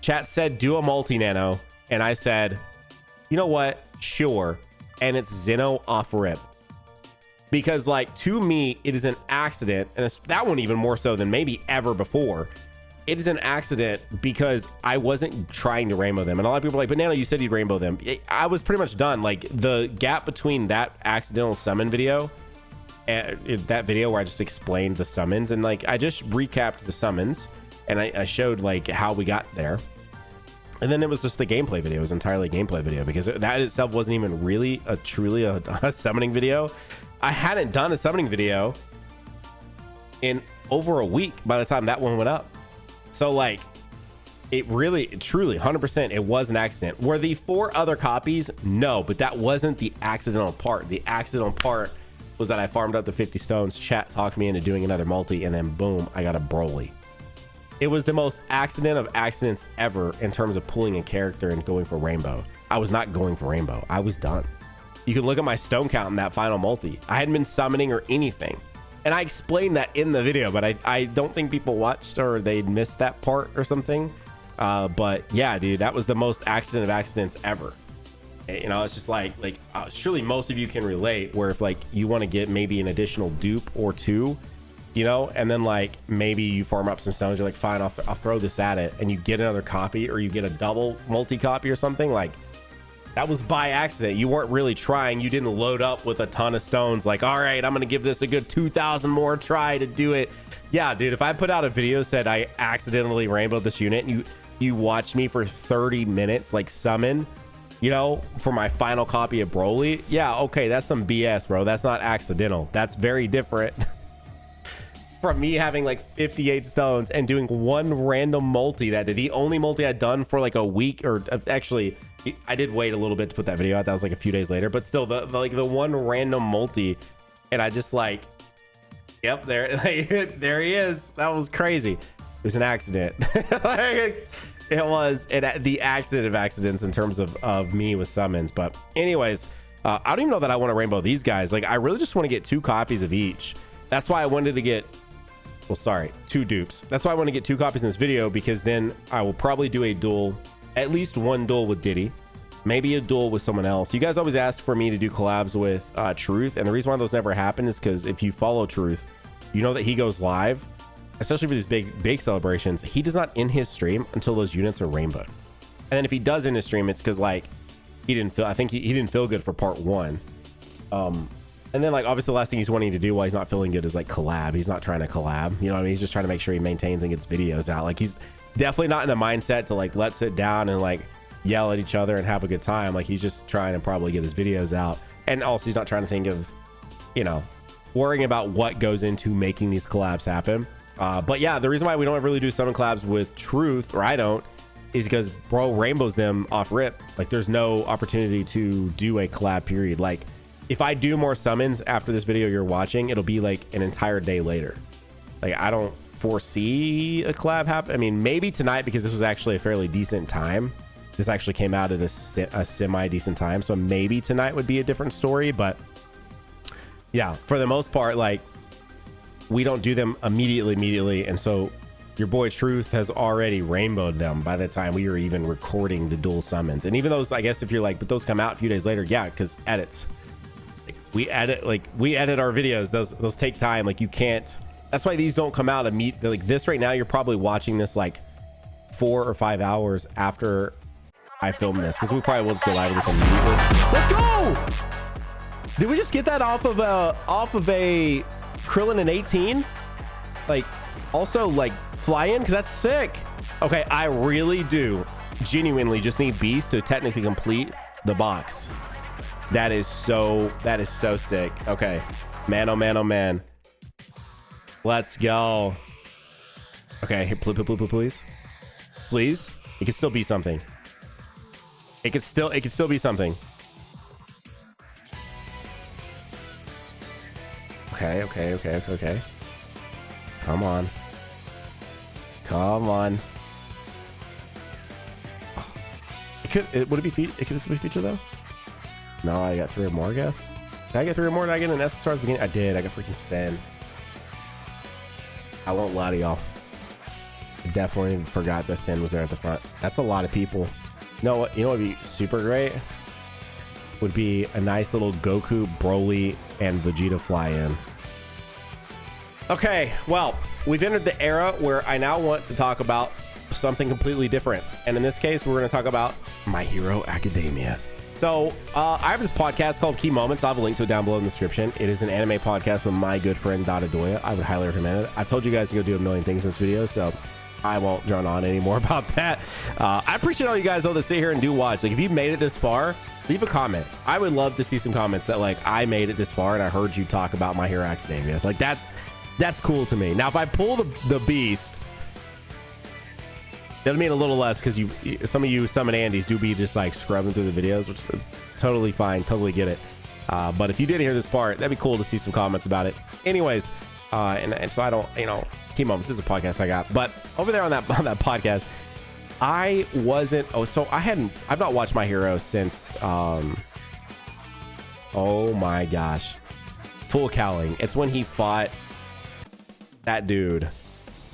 Chat said do a multi nano, and I said, you know what? Sure. And it's Zeno off rip. Because like to me, it is an accident, and it's that one even more so than maybe ever before. It is an accident because I wasn't trying to rainbow them. And a lot of people are like, but Nano, you said you'd rainbow them. I was pretty much done. Like the gap between that accidental summon video and that video where I just explained the summons, and like I just recapped the summons and I showed like how we got there. And then it was just a gameplay video. It was entirely a gameplay video because that itself wasn't even really truly a summoning video. I hadn't done a summoning video in over a week by the time that one went up. So like it really, truly 100% it was an accident. Were the 4 other copies? No, but that wasn't the accidental part. The accidental part was that I farmed up the 50 stones, chat talked me into doing another multi, and then boom, I got a Broly. It was the most accident of accidents ever in terms of pulling a character and going for rainbow. I was not going for rainbow. I was done. You can look at my stone count in that final multi. I hadn't been summoning or anything. And I explained that in the video, but I don't think people watched or they missed that part or something. But yeah, dude, that was the most accident of accidents ever. You know, it's just like surely most of you can relate where if like you want to get maybe an additional dupe or 2, you know, and then like maybe you farm up some stones, you're like, fine, I'll throw this at it, and you get another copy or you get a double multi copy or something. Like that was by accident. You weren't really trying. You didn't load up with a ton of stones like, all right, I'm gonna give this a good 2,000 more try to do it. Yeah, dude, if I put out a video said I accidentally rainbowed this unit and you watched me for 30 minutes like summon, you know, for my final copy of Broly, yeah, okay, that's some BS, bro. That's not accidental. That's very different from me having like 58 stones and doing one random multi. That the only multi I'd done for like a week, or actually I did wait a little bit to put that video out. That was like a few days later, but still the one random multi, and I just like, yep, there, like, there he is. That was crazy. It was an accident. It was the accident of accidents in terms of me with summons. But anyways, I don't even know that I want to rainbow these guys. Like I really just want to get 2 copies of each. That's why I wanted to get, well, sorry, 2 dupes. That's why I want to get 2 copies in this video, because then I will probably do a duel, at least one duel with Diddy, maybe a duel with someone else. You guys always ask for me to do collabs with Truth, and the reason why those never happen is because if you follow Truth, you know that he goes live, especially for these big celebrations. He does not end his stream until those units are rainbowed. And then if he does end his stream, it's because like he didn't feel, I think he didn't feel good for part 1. And then like obviously the last thing he's wanting to do while he's not feeling good is like collab. He's not trying to collab, you know what I mean? He's just trying to make sure he maintains and gets videos out. Like he's definitely not in a mindset to like let's sit down and like yell at each other and have a good time. Like he's just trying to probably get his videos out. And also he's not trying to think of, you know, worrying about what goes into making these collabs happen. But yeah, the reason why we don't really do summon collabs with Truth, or I don't, is because bro rainbows them off rip. Like there's no opportunity to do a collab period. Like if I do more summons after this video you're watching, it'll be like an entire day later. Like I don't foresee a collab happen. I mean, maybe tonight, because this was actually a fairly decent time. This actually came out at a semi decent time, so maybe tonight would be a different story. But yeah, for the most part, like we don't do them immediately, and so your boy Truth has already rainbowed them by the time we were even recording the dual summons. And even those, I guess if you're like, but those come out a few days later, yeah, because edits, we edit our videos. Those take time. Like you can't, that's why these don't come out immediately. Like this right now, you're probably watching this like 4 or 5 hours after I film this, because we probably will just go live with this immediately. Let's go. Did we just get that off of a Krillin and 18? Like also like fly in, because that's sick. Okay, I really do genuinely just need Beast to technically complete the box. That is so sick. Okay, man, oh man, oh man. Let's go. Okay, here, please. It could still be something. It could still be something. Okay. Come on. Would it be it could still be featured though? No, I got 3 or more, I guess. Did I get 3 or more? Did I get an SSR at the beginning? I did. I got freaking Sen. I won't lie to y'all. I definitely forgot that Sen was there at the front. That's a lot of people. You know what would be super great? Would be a nice little Goku, Broly, and Vegeta fly-in. Okay, well, we've entered the era where I now want to talk about something completely different. And in this case, we're going to talk about My Hero Academia. So I have this podcast called Key Moments. I'll have a link to it down below in the description. It is an anime podcast with my good friend Dada Doya. I would highly recommend it. I've told you guys to go do a million things in this video, so I won't drone on anymore about that. I appreciate all you guys though that sit here and do watch. Like if you made it this far, leave a comment. I would love to see some comments that like I made it this far and I heard you talk about My Hero Academia. Like that's cool to me. Now if I pull the beast, it'll mean a little less because some of you summon Andes do be just like scrubbing through the videos, which is totally fine, totally get it. But if you did hear this part, that'd be cool to see some comments about it. Anyways, and so I don't, Key Moments, this is a podcast I got, but over there on that podcast, I wasn't. I've not watched My Hero since. Oh my gosh, Full Cowling. It's when he fought that dude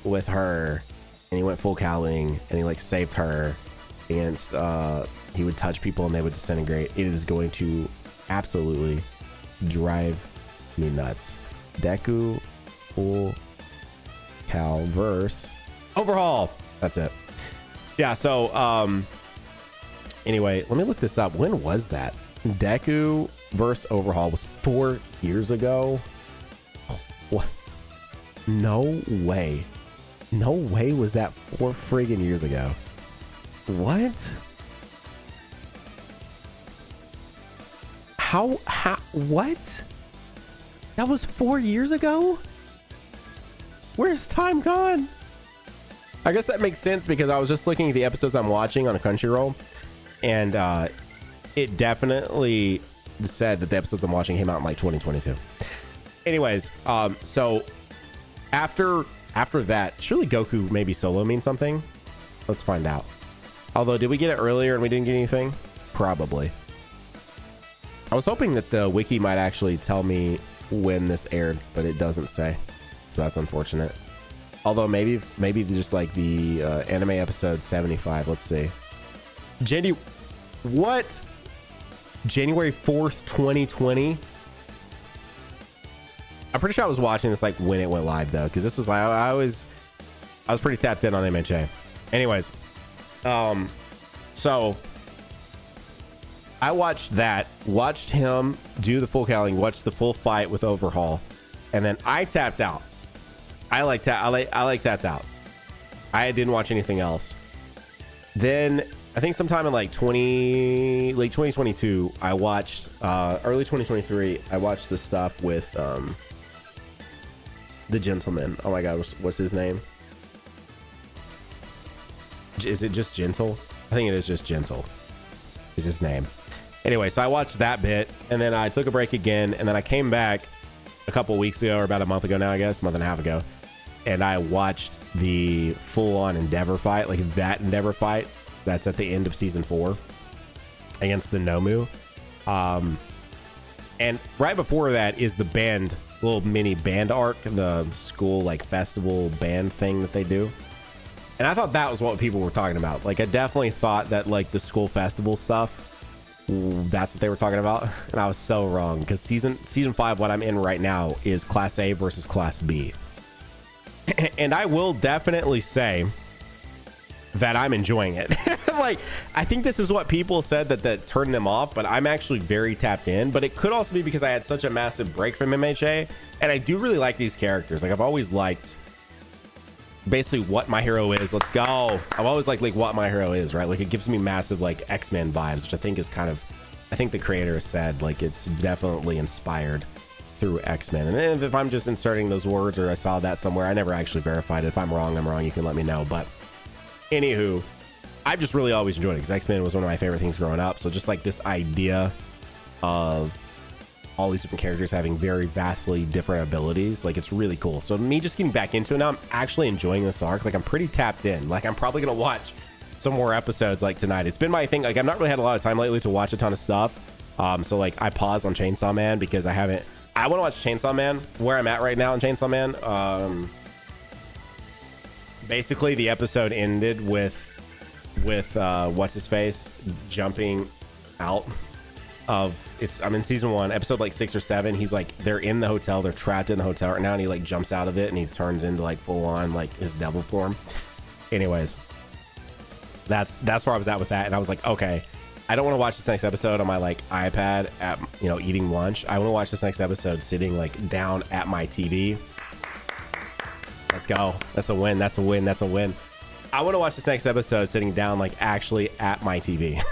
with her. And he went full cowling and he like saved her against he would touch people and they would disintegrate. It is going to absolutely drive me nuts. Deku full cow verse overhaul. That's it. Yeah, so anyway, let me look this up. When was that? Deku verse overhaul was 4 years ago. What? No way. No way was that 4 friggin' years ago. What? How, what? That was 4 years ago? Where's time gone? I guess that makes sense because I was just looking at the episodes I'm watching on a Crunchyroll and it definitely said that the episodes I'm watching came out in like 2022. Anyways, so after that, surely Goku maybe solo means something. Let's find out. Although, did we get it earlier and we didn't get anything? Probably. I was hoping that the wiki might actually tell me when this aired, but it doesn't say. So that's unfortunate. Although maybe just like the anime episode 75. Let's see. What? January 4th, 2020. I'm pretty sure I was watching this like when it went live though, because this was like I was pretty tapped in on MHA. Anyways, so I watched him do the full cowling, watched the full fight with overhaul, and then I tapped out. I tapped out. I didn't watch anything else. Then I think sometime in like 2022, I watched early 2023. I watched the stuff with the gentleman. Oh my god, what's his name? Is it just Gentle? I think it is just Gentle is his name. Anyway, so I watched that bit and then I took a break again and then I came back a couple weeks ago, or about a month ago now, I guess, a month and a half ago, and I watched the full-on Endeavor fight, like that Endeavor fight that's at the end of season 4 against the Nomu. And right before that is the band, little mini band arc, the school like festival band thing that they do. And I thought that was what people were talking about. Like I definitely thought that like the school festival stuff, that's what they were talking about. And I was so wrong, because season 5, what I'm in right now, is Class A versus Class B. And I will definitely say that I'm enjoying it. Like, I think this is what people said that turned them off, but I'm actually very tapped in. But it could also be because I had such a massive break from MHA, and I do really like these characters. Like, I've always liked basically what My Hero is. Let's go. I've always liked like what My Hero is, right? Like, it gives me massive like X-Men vibes, which I think is kind of, I think the creator has said like it's definitely inspired through X-Men. And if I'm just inserting those words or I saw that somewhere, I never actually verified it. If I'm wrong, I'm wrong. You can let me know. But anywho, I've just really always enjoyed it because X-Men was one of my favorite things growing up. So just like this idea of all these different characters having very vastly different abilities. Like, it's really cool. So me just getting back into it now, I'm actually enjoying this arc. Like, I'm pretty tapped in. Like, I'm probably gonna watch some more episodes like tonight. It's been my thing. Like, I've not really had a lot of time lately to watch a ton of stuff. So like I paused on Chainsaw Man because I want to watch Chainsaw Man. Where I'm at right now in Chainsaw Man, basically the episode ended with what's his face jumping out of I'm in season 1, episode like 6 or 7. He's like, they're in the hotel, they're trapped in the hotel right now, and he like jumps out of it and he turns into like full on like his devil form. Anyways, that's where I was at with that, and I was like, okay, I don't want to watch this next episode on my like iPad at, you know, eating lunch. I want to watch this next episode sitting like down at my TV. Let's go. That's a win. That's a win. That's a win. I want to watch this next episode sitting down, like actually at my TV,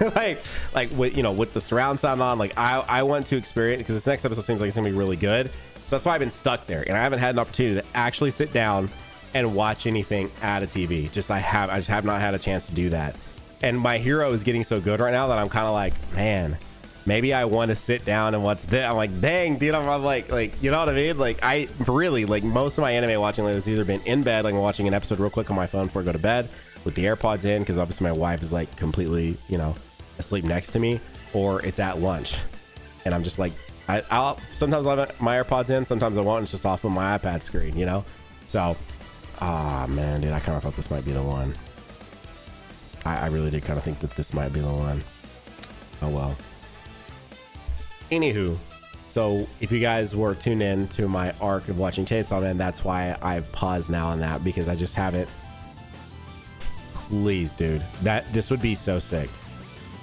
like with, you know, with the surround sound on. Like I want to experience, because this next episode seems like it's gonna be really good. So that's why I've been stuck there, and I haven't had an opportunity to actually sit down and watch anything at a TV. I just have not had a chance to do that. And My Hero is getting so good right now that I'm kind of like, man, maybe I want to sit down and watch this. I'm like, dang, dude, I'm like, you know what I mean? Like, I really, like, most of my anime watching lately has either been in bed, like I'm watching an episode real quick on my phone before I go to bed with the AirPods in, because obviously my wife is like completely, you know, asleep next to me, or it's at lunch. And I'm just like, I'll sometimes I'll have my AirPods in, sometimes I won't. It's just off of my iPad screen, you know? So, man, dude, I kind of thought this might be the one. I really did kind of think that this might be the one. Oh, well. Anywho, so if you guys were tuned in to my arc of watching Chainsaw Man, that's why I've paused now on that, because I just haven't. Please, dude, this would be so sick.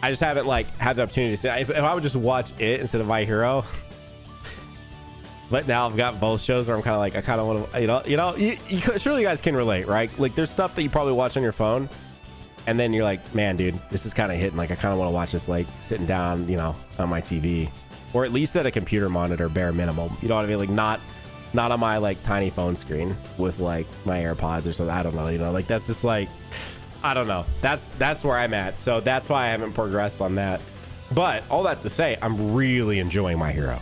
I just haven't like had the opportunity to say, if I would just watch it instead of My Hero. But now I've got both shows where I'm kind of like, I kind of want to, surely you guys can relate, right? Like, there's stuff that you probably watch on your phone, and then you're like, man, dude, this is kind of hitting. Like, I kind of want to watch this, like, sitting down, you know, on my TV, or at least at a computer monitor, bare minimum. You know what I mean? Like, not on my, like, tiny phone screen with, like, my AirPods or something. I don't know, you know? Like, that's just, like, I don't know. That's where I'm at. So that's why I haven't progressed on that. But all that to say, I'm really enjoying My Hero.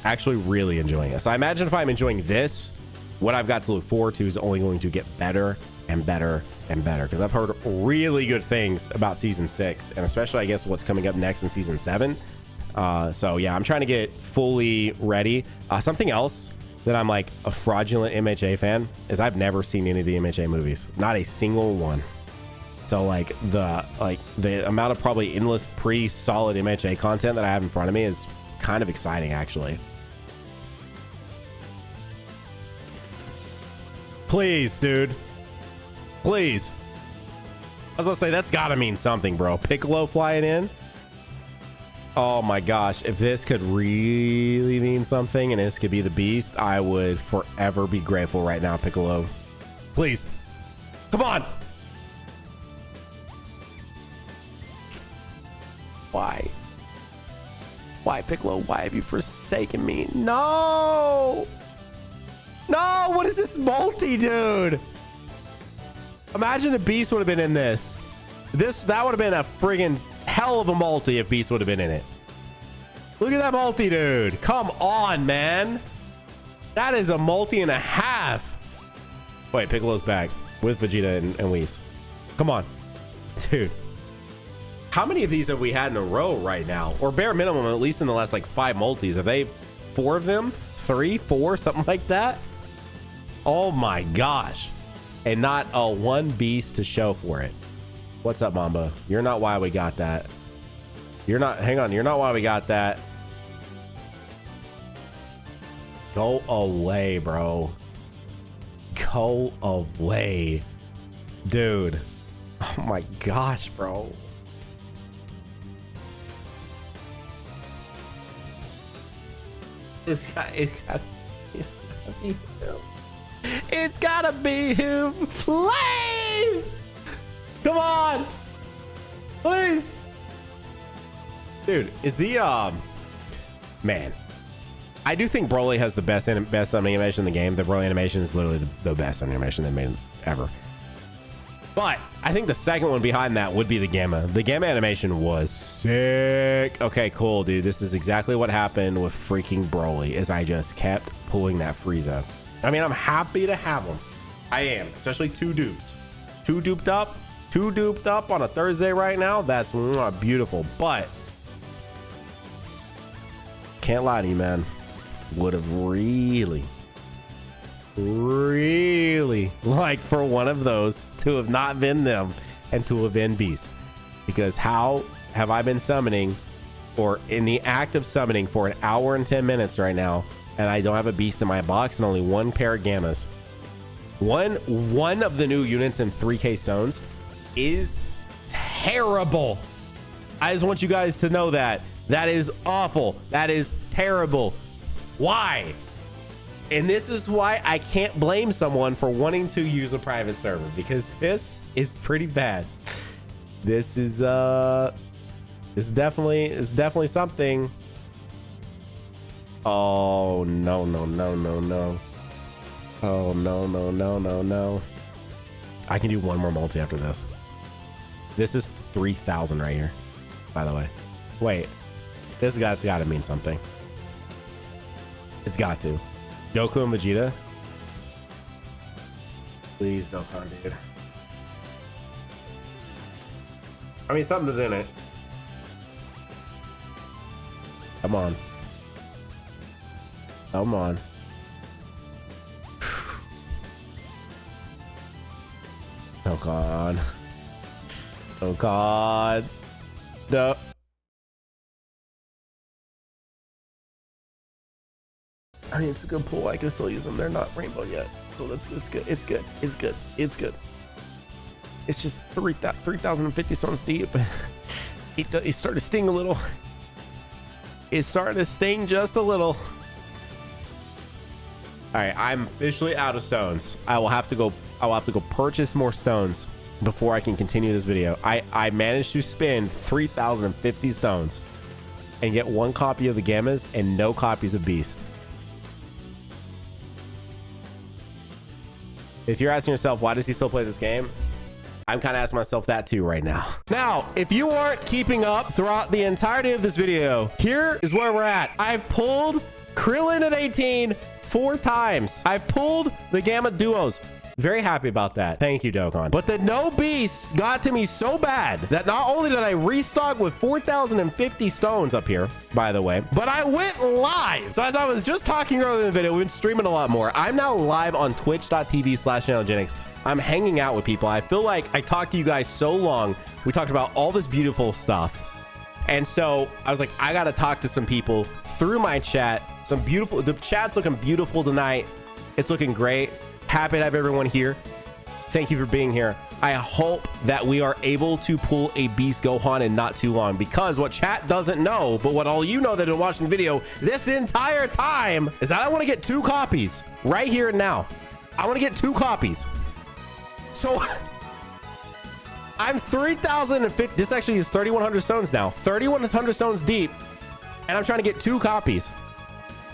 Actually really enjoying it. So I imagine if I'm enjoying this, what I've got to look forward to is only going to get better and better and better, because I've heard really good things about season 6, and especially I guess what's coming up next in season 7. So yeah, I'm trying to get fully ready. Something else that I'm like a fraudulent MHA fan is I've never seen any of the MHA movies, not a single one. So like the amount of probably endless solid MHA content that I have in front of me is kind of exciting, actually. Please, dude. Please. I was gonna say, that's gotta mean something, bro. Piccolo flying in. Oh my gosh. If this could really mean something and this could be the beast, I would forever be grateful right now, Piccolo. Please. Come on. Why? Why, Piccolo? Why have you forsaken me? No! No! What is this multi, dude? Imagine if Beast would have been in this. That would have been a friggin' hell of a multi if Beast would have been in it. Look at that multi, dude. Come on, man. That is a multi and a half. Wait, Piccolo's back with Vegeta and Whis. Come on. Dude. How many of these have we had in a row right now? Or bare minimum, at least in the last like 5 multis. Have they 4 of them? 3, 4, something like that? Oh my gosh. And not a one beast to show for it. What's up, Mamba? You're not why we got that. You're not, hang on, you're not why we got that. Go away, bro. Go away. Dude. Oh my gosh, bro. It's gotta be him. Please. Come on. Please. Dude, is the man, I do think Broly has the best animation in the game. The Broly animation is literally the best animation they made ever. But I think the second one behind that would be the Gamma. The Gamma animation was sick. Okay, cool, dude. This is exactly what happened with freaking Broly, is I just kept pulling that Frieza. I mean, I'm happy to have them. I am, especially two dupes. Two duped up on a Thursday right now. That's beautiful. But can't lie to you, man. Would have really like for one of those to have not been them and to have been beasts, because how have I been summoning or in the act of summoning for an hour and 10 minutes right now, and I don't have a beast in my box and only one pair of Gammas. One of the new units in 3K stones is terrible. I just want you guys to know that is awful. That is terrible. Why? And this is why I can't blame someone for wanting to use a private server, because this is pretty bad. This is definitely something. Oh no. Oh no. I can do one more multi after this. This is 3,000 right here, by the way. Wait, this guy's got to mean something. It's got to. Goku and Vegeta. Please, Dokkan, dude. I mean, something's in it. Come on. Come on. Oh God. Oh God. No. I mean, it's a good pull. I can still use them. They're not rainbow yet, so it's good. It's good. It's just 3,050 stones deep. It started to sting a little. It's starting to sting just a little. All right, I'm officially out of stones. I will have to go purchase more stones before I can continue this video. I managed to spend 3,050 stones and get one copy of the Gammas and no copies of Beast. If you're asking yourself, why does he still play this game? I'm kind of asking myself that too right now. Now, if you aren't keeping up throughout the entirety of this video, here is where we're at. I've pulled Krillin at 18 4 times. I've pulled the Gamma duos. Very happy about that. Thank you, Dokkan. But the no beasts got to me so bad that not only did I restock with 4,050 stones up here, by the way, but I went live. So as I was just talking earlier in the video, we've been streaming a lot more. I'm now live on twitch.tv/analgenics. I'm hanging out with people. I feel like I talked to you guys so long. We talked about all this beautiful stuff. And so I was like, I got to talk to some people through my chat. The chat's looking beautiful tonight. It's looking great. Happy to have everyone here. Thank you for being here. I hope that we are able to pull a Beast Gohan in not too long, because what chat doesn't know, but what all you know that are watching the video this entire time, is that I want to get 2 copies right here and now. I want to get 2 copies. So I'm 3,050. This actually is 3,100 stones now. 3,100 stones deep. And I'm trying to get 2 copies.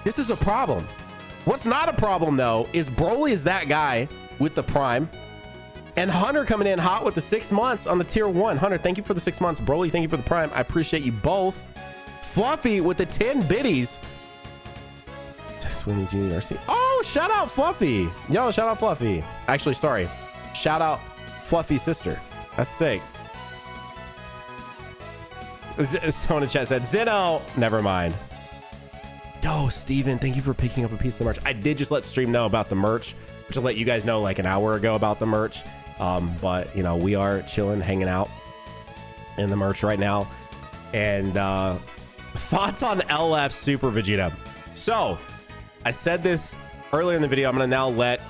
This is a problem. What's not a problem, though, is Broly is that guy with the Prime. And Hunter coming in hot with the 6 months on the tier 1. Hunter, thank you for the 6 months. Broly, thank you for the Prime. I appreciate you both. Fluffy with the 10 biddies. Women's University. Oh, shout out Fluffy. Yo, shout out Fluffy. Actually, sorry. Shout out Fluffy's sister. That's sick. Someone in chat said, Zeno. Never mind. Yo, Steven, thank you for picking up a piece of the merch. I did just let stream know about the merch, which I'll let you guys know like an hour ago about the merch. But, you know, we are chilling, hanging out in the merch right now. And thoughts on LF Super Vegeta. So I said this earlier in the video. I'm gonna now let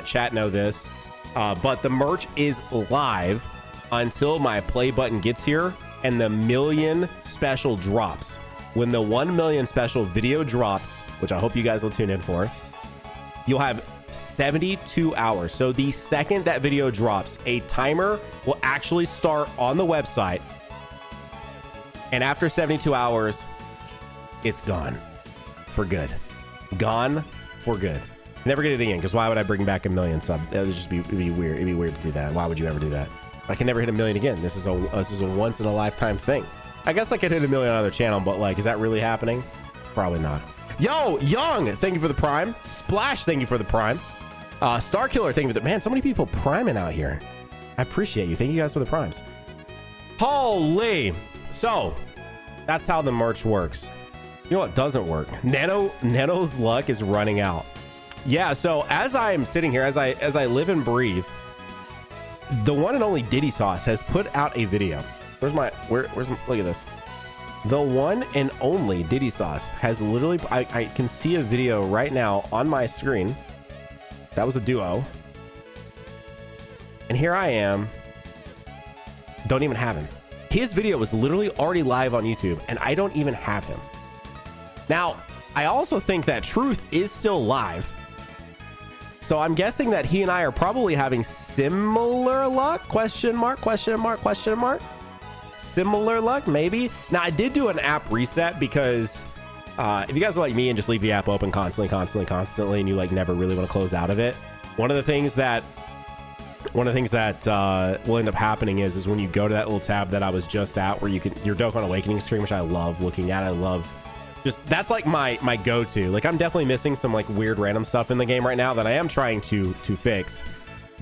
chat know this. But the merch is live until my play button gets here and the 1,000,000 special drops. When the 1,000,000 special video drops, which I hope you guys will tune in for, you'll have 72 hours. So the second that video drops, a timer will actually start on the website. And after 72 hours, it's gone for good. Gone for good. Never get it again, because why would I bring back a million sub? That would just it'd be weird. It'd be weird to do that. Why would you ever do that? I can never hit a million again. This is a once in a lifetime thing. I guess I could hit a million on other channel, but like, is that really happening? Probably not. Yo, Young, thank you for the prime. Splash, thank you for the prime. Star Killer, thank you for the, man, so many people priming out here. I appreciate you. Thank you guys for the primes. Holy. So that's how the merch works. You know what doesn't work? Nano's luck is running out. Yeah, so as I am sitting here, as I live and breathe, the one and only Diddy Sauce has put out a video. Where's my look at this. The one and only Diddy Sauce has literally, I can see a video right now on my screen. That was a duo. And here I am. Don't even have him. His video was literally already live on YouTube and I don't even have him. Now, I also think that Truth is still live. So I'm guessing that he and I are probably having similar luck? Question mark, question mark, question mark. Similar luck, maybe. Now, I did do an app reset because if you guys are like me and just leave the app open constantly, and you like never really want to close out of it, one of the things that will end up happening is when you go to that little tab that I was just at, where you can your Dokkan Awakening stream, which I love looking at. I love just, that's like my go-to. Like, I'm definitely missing some like weird random stuff in the game right now that I am trying to fix.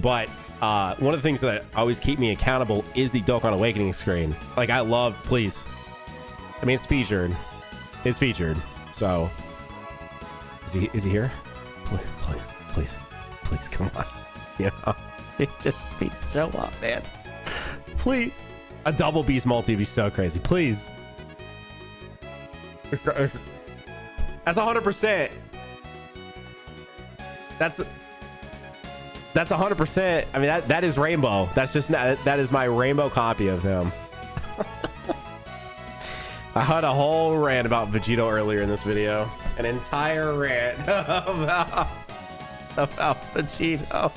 But one of the things that always keep me accountable is the Dokkan Awakening screen. Like, I love, please. I mean, it's featured. It's featured. So is he here? Please, come on. You know, just please show up, man. Please. A double beast multi would be so crazy. Please. That's 100%. That's 100%. I mean, that is rainbow. That's just not, that is my rainbow copy of him. I had a whole rant about Vegito earlier in this video. An entire rant about Vegito.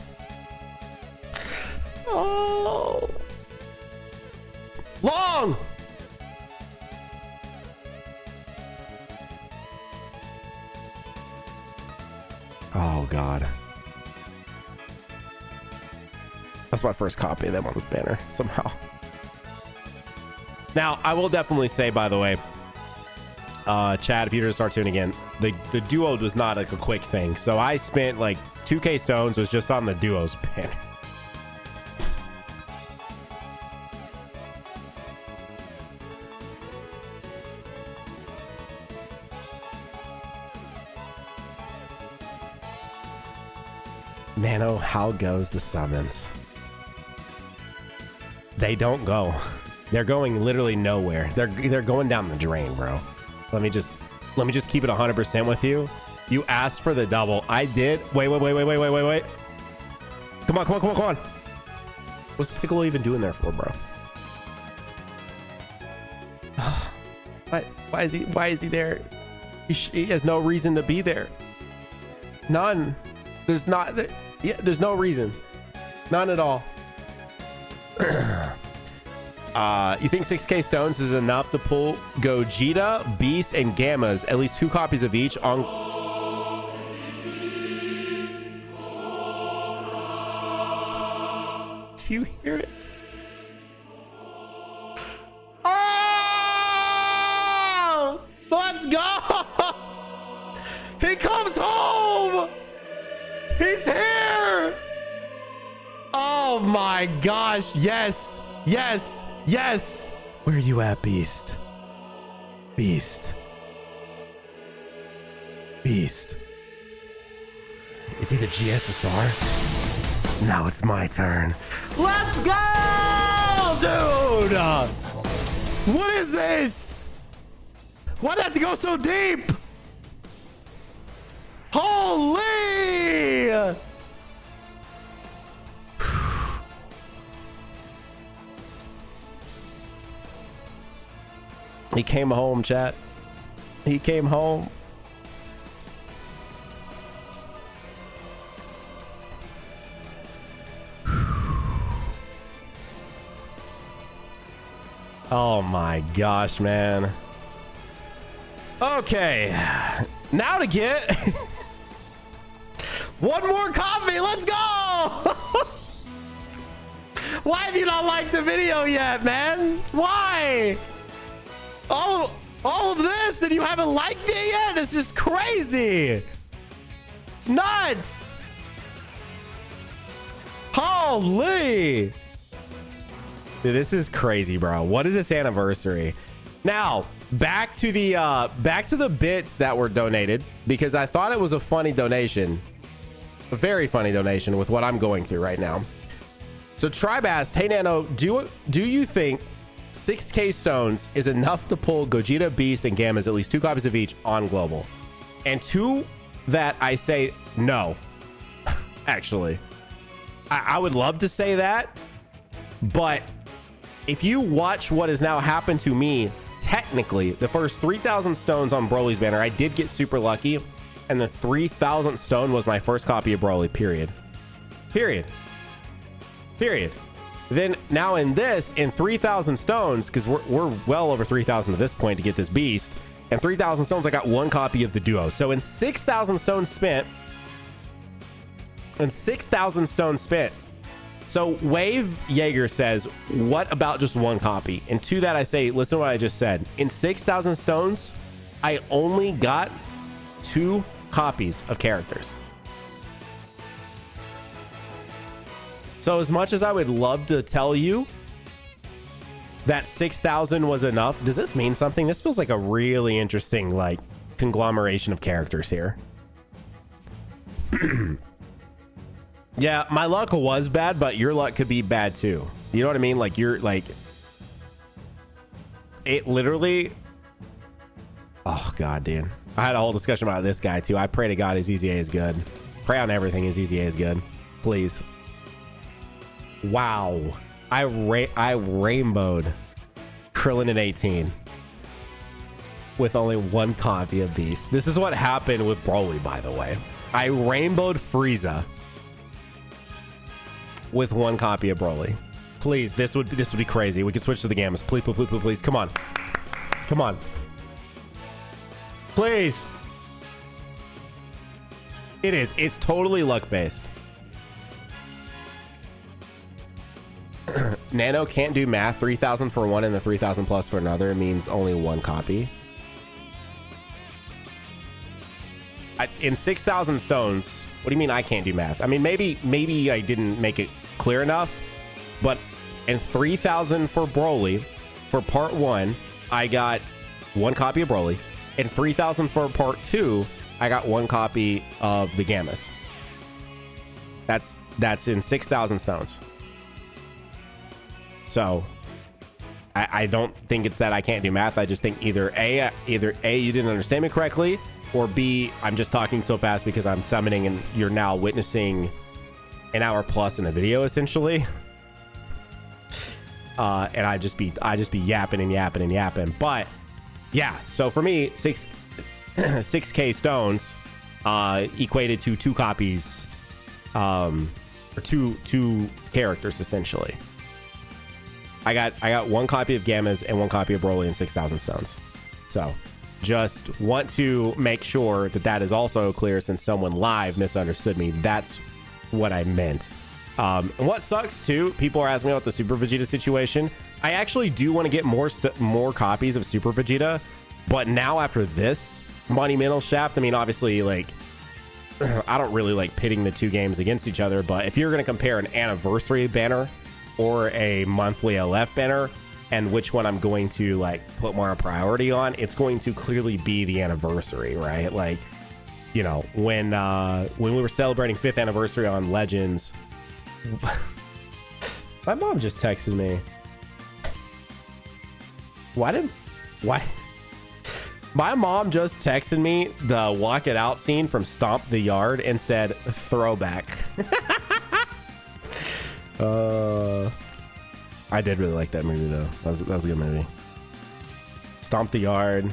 Oh. Long. Oh God. That's my first copy of them on this banner somehow. Now, I will definitely say, by the way, Chad, if you were to start tuning in, the duo was not like a quick thing. So I spent like 2K stones was just on the duos banner. Nano, how goes the summons? They don't go. They're going literally nowhere. They're going down the drain, bro. Let me just keep it 100% with you. You asked for the double. I did. Wait. Come on. What's Piccolo even doing there for, bro? Why is he there? He has no reason to be there. None. There's no reason. None at all. You think 6K stones is enough to pull Gogeta, Beast, and Gammas, at least 2 copies of each on... Do you hear it? Oh! Let's go! He comes home! He's here! Oh my gosh, yes! Where are you at, Beast? Beast. Is he the GSSR? Now it's my turn. Let's go, dude! What is this? Why did I have to go so deep? Holy! He came home, chat. He came home. Oh my gosh, man. Okay. Now to get... One more copy. Let's go. Why have you not liked the video yet, man? Why? All of this and you haven't liked it yet? This is crazy. It's nuts. Holy. Dude, this is crazy, bro. What is this anniversary? Now, back to the bits that were donated, because I thought it was a funny donation. A very funny donation with what I'm going through right now. So Tribe asked, hey Nano, do you think 6k stones is enough to pull Gogeta, Beast, and Gammas at least 2 copies of each on global? And to that I say no. Actually, I would love to say that, but if you watch what has now happened to me, technically the first 3,000 stones on Broly's banner, I did get super lucky, and the 3,000th stone was my first copy of Broly, period. Then now in this, in 3,000 stones, because we're well over 3,000 at this point to get this beast, and 3,000 stones, I got 1 copy of the duo. So in 6,000 stones spent, so Wave Jaeger says, what about just 1 copy? And to that I say, listen to what I just said. In 6,000 stones, I only got 2 copies of characters. So as much as I would love to tell you that 6,000 was enough, does this mean something? This feels like a really interesting, like, conglomeration of characters here. Yeah, my luck was bad, but your luck could be bad too. You know what I mean? Like, you're like, it literally, oh god, dude. I had a whole discussion about this guy too. I pray to God his EZA is good. Pray on everything his EZA is good, please. Wow, I rainbowed Krillin in 18 with only 1 copy of Beast. This is what happened with Broly, by the way. I rainbowed Frieza with 1 copy of Broly. Please, this would be crazy. We can switch to the Gammas. Please, please, please, please. Come on. Come on. Please. It is. It's totally luck based. Nano can't do math. 3,000 for one and the 3,000 plus for another means only 1 copy. In 6,000 stones, what do you mean I can't do math? I mean, maybe I didn't make it clear enough, but in 3,000 for Broly, for part 1, I got 1 copy of Broly. In 3,000 for part 2, I got 1 copy of the Gammas. That's in 6,000 stones. So I don't think it's that I can't do math. I just think either A, you didn't understand me correctly, or B, I'm just talking so fast because I'm summoning and you're now witnessing an hour plus in a video essentially. And I just be yapping and yapping and yapping. But yeah, so for me, 6k stones equated to 2 copies, or two characters essentially. I got 1 copy of Gammas and 1 copy of Broly and 6,000 stones. So just want to make sure that is also clear, since someone live misunderstood me. That's what I meant. And what sucks too, people are asking me about the Super Vegeta situation. I actually do want to get more copies of Super Vegeta, but now after this monumental shaft, I mean, obviously, like, I don't really like pitting the 2 games against each other, but if you're going to compare an anniversary banner or a monthly LF banner and which one I'm going to like put more priority on, it's going to clearly be the anniversary, right? Like, you know, when we were celebrating 5th anniversary on Legends, my mom just texted me. Why? My mom just texted me the walk it out scene from Stomp the Yard and said throwback. I did really like that movie though. That was a good movie. Stomp the Yard,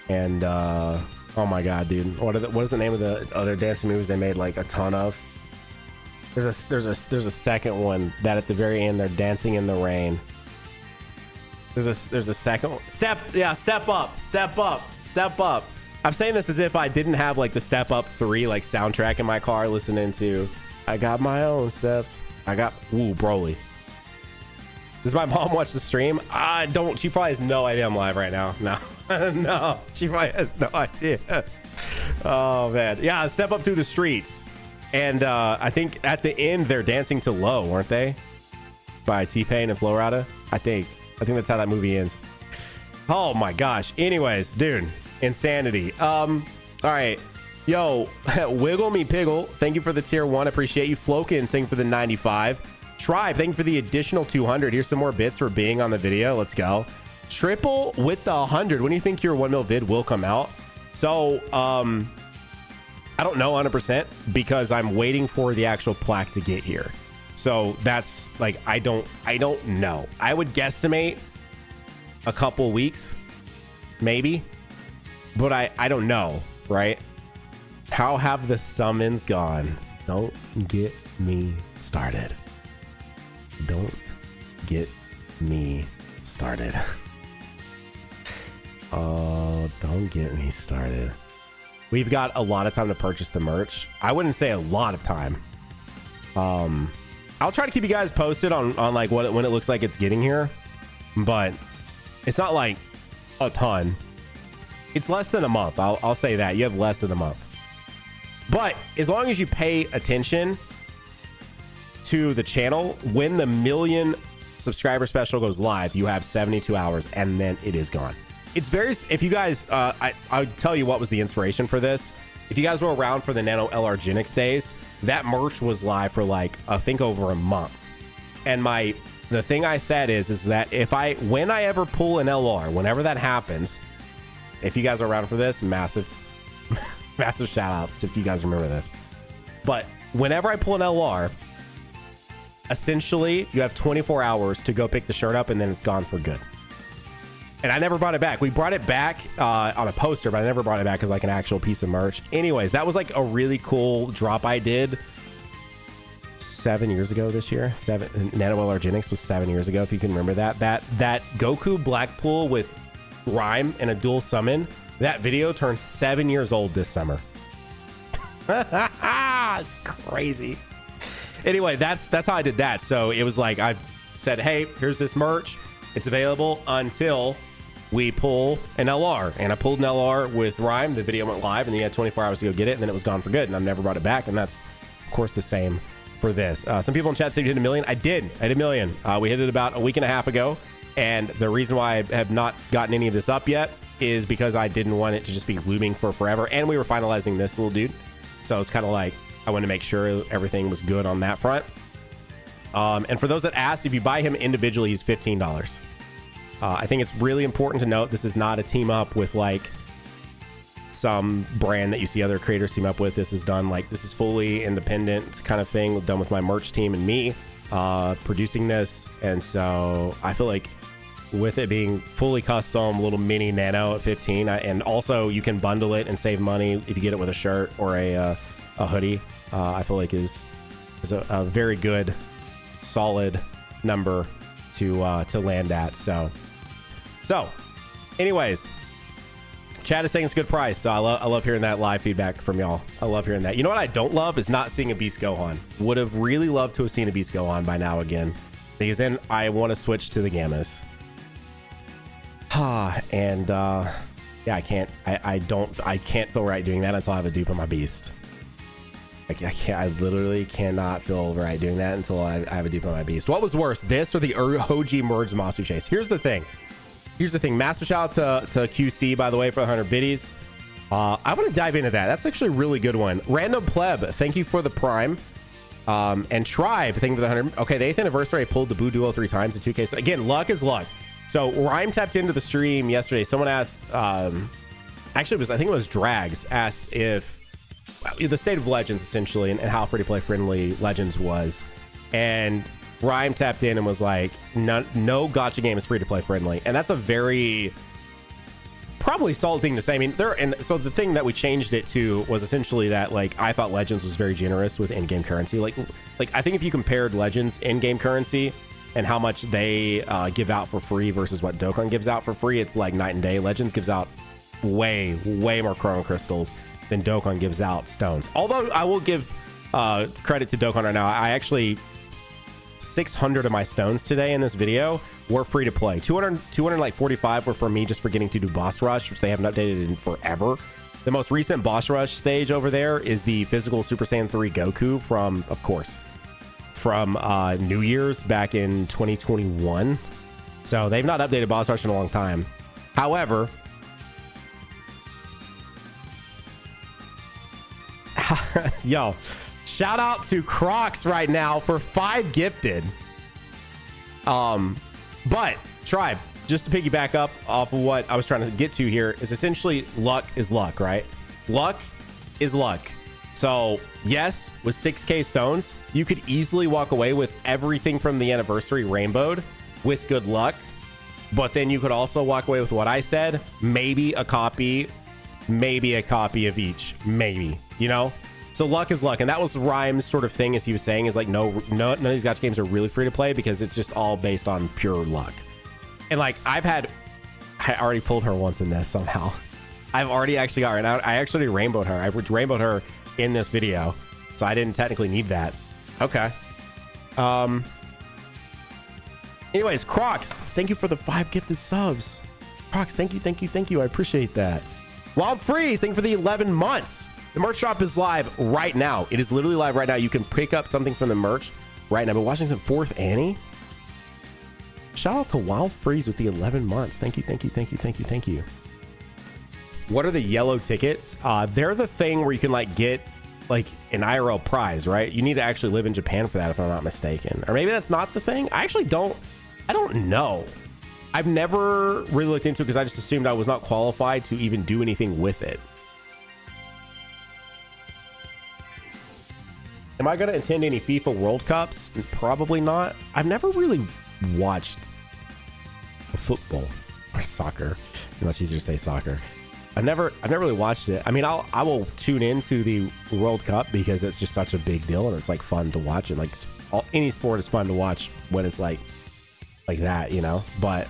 and oh my god, dude, what is the name of the other dancing movies they made like a ton of? There's a second one that at the very end they're dancing in the rain. There's a second one. Step up. I'm saying this as if I didn't have like the Step Up 3 like soundtrack in my car listening to I got my own steps. I got Broly. Does my mom watch the stream? I don't. She probably has no idea I'm live right now. No. No. She probably has no idea. Oh man. Yeah, Step Up Through the Streets. And I think at the end they're dancing to Low, weren't they? By T-Pain and Flo Rida. I think that's how that movie ends. Oh my gosh. Anyways, dude, insanity. All right. Yo, Wiggle Me Piggle, thank you for the tier 1. Appreciate you. Flokin, thank you for the 95. Tribe, thank you for the additional 200. Here's some more bits for being on the video. Let's go. Triple with the 100. When do you think your 1 mil vid will come out? So, I don't know 100% because I'm waiting for the actual plaque to get here. So that's like, I don't know. I would guesstimate a couple weeks, maybe, but I don't know, right? How have the summons gone? Don't get me started. Don't get me started. Oh, don't get me started. We've got a lot of time to purchase the merch. I wouldn't say a lot of time. I'll try to keep you guys posted on like when it looks like it's getting here, but it's not like a ton. It's less than a month. I'll say that. You have less than a month. But as long as you pay attention to the channel, when the 1 million subscriber special goes live, you have 72 hours and then it is gone. It's very, if you guys, I'll tell you what was the inspiration for this. If you guys were around for the Nano LRGenix days, that merch was live for like, I think over a month. And the thing I said is that when I ever pull an LR, whenever that happens, if you guys are around for this, massive shout out if you guys remember this. But whenever I pull an LR, essentially you have 24 hours to go pick the shirt up and then it's gone for good. And I never brought it back. We brought it back on a poster, but I never brought it back as like an actual piece of merch. Anyways, that was like a really cool drop I did 7 years ago this year. Nano LRGenix was 7 years ago, if you can remember that. That Goku Blackpool with Rhyme and a dual summon, that video turned 7 years old this summer. It's crazy. Anyway, that's how I did that. So it was like I said, hey, here's this merch. It's available until we pull an LR. And I pulled an LR with Rhyme. The video went live and then you had 24 hours to go get it and then it was gone for good. And I've never brought it back. And that's, of course, the same for this. Some people in chat said you hit 1 million. I did. I hit 1 million. We hit it about a week and a half ago. And the reason why I have not gotten any of this up yet is because I didn't want it to just be looming for forever. And we were finalizing this little dude. So it's kind of like, I wanted to make sure everything was good on that front. And for those that asked, if you buy him individually, he's $15. I think it's really important to note this is not a team up with like some brand that you see other creators team up with. This is done like, this is fully independent kind of thing done with my merch team and me producing this. And so I feel like with it being fully custom, little mini Nano at 15, and also you can bundle it and save money if you get it with a shirt or a hoodie. I feel like is a very good, solid number to land at. So anyways, chat is saying it's a good price. So I love hearing that live feedback from y'all. I love hearing that. You know what I don't love is not seeing a Beast Gohan. Would have really loved to have seen a Beast Gohan by now again, because then I want to switch to the Gammas. And yeah, I can't feel right doing that until I have a dupe on my Beast. I literally cannot feel right doing that until I have a dupe on my Beast. What was worse, this or the OG Merge Master Chase? Here's the thing. Master shout out to QC, by the way, for the 100 biddies. I want to dive into that. That's actually a really good one. Random Pleb, thank you for the Prime. And Tribe, thank you for the 100. Okay, the 8th anniversary, I pulled the Boo Duo 3 times in 2K. So again, luck is luck. So Rhyme tapped into the stream yesterday. Someone asked, actually, I think it was Drags, asked if the state of Legends, essentially, and how free-to-play friendly Legends was. And Rhyme tapped in and was like, no gacha game is free-to-play friendly. And that's a very probably solid thing to say. I mean, so the thing that we changed it to was essentially that, like, I thought Legends was very generous with in-game currency. Like I think if you compared Legends in-game currency and how much they give out for free versus what Dokkan gives out for free, it's like night and day. Legends gives out way more chrono crystals than Dokkan gives out stones. Although I will give credit to Dokkan right now. I actually 600 of my stones today in this video were free to play. 245 were for me just for getting to do boss rush, which they haven't updated in forever. The most recent boss rush stage over there is the physical Super Saiyan 3 Goku from, of course, from New Year's back in 2021. So they've not updated boss rush in a long time. However, yo, shout out to Crocs right now for 5 gifted. But Tribe, just to piggyback up off of what I was trying to get to here, is essentially luck is luck, right? Luck is luck. So yes, with 6k stones, you could easily walk away with everything from the anniversary rainbowed with good luck. But then you could also walk away with what I said, maybe a copy of each, maybe, you know? So luck is luck. And that was Rhyme's sort of thing, as he was saying, is like, no, none of these gacha games are really free to play because it's just all based on pure luck. And like, I already pulled her once in this somehow. I've already actually got her. And I actually rainbowed her. I rainbowed her in this video. So I didn't technically need that. Okay. Anyways, Crocs, thank you for the 5 gifted subs. Crocs, thank you. I appreciate that. Wild Freeze, thank you for the 11 months. The merch shop is live right now. It is literally live right now. You can pick up something from the merch right now. I've been watching some 4th Annie. Shout out to Wild Freeze with the 11 months. Thank you. What are the yellow tickets? They're the thing where you can like get like an IRL prize, right? You need to actually live in Japan for that, if I'm not mistaken. Or maybe that's not the thing. I don't know. I've never really looked into it because I just assumed I was not qualified to even do anything with it. Am I going to attend any FIFA World Cups? Probably not. I've never really watched football or soccer. Much easier to say soccer. I've never really watched it. I mean, I will tune into the World Cup because it's just such a big deal and it's like fun to watch, and like any sport is fun to watch when it's like that, you know. But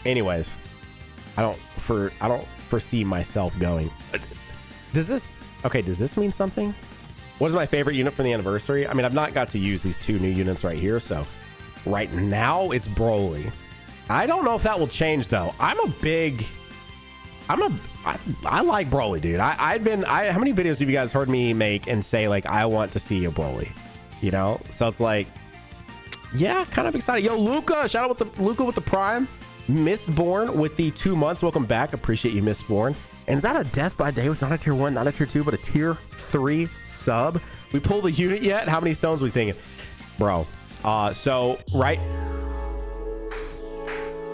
anyways, I don't foresee myself going. Does this mean something? What is my favorite unit from the anniversary? I mean, I've not got to use these 2 new units right here, so right now it's Broly. I don't know if that will change though. I like Broly, dude. How many videos have you guys heard me make and say like I want to see a Broly? You know? So it's like, yeah, kind of excited. Yo, Luca, shout out with the Prime. Mistborn with the 2 months. Welcome back. Appreciate you, Mistborn. And is that a death by day with not a tier 1, not a tier 2, but a tier 3 sub? We pulled the unit yet? How many stones we thinking? Bro. So right.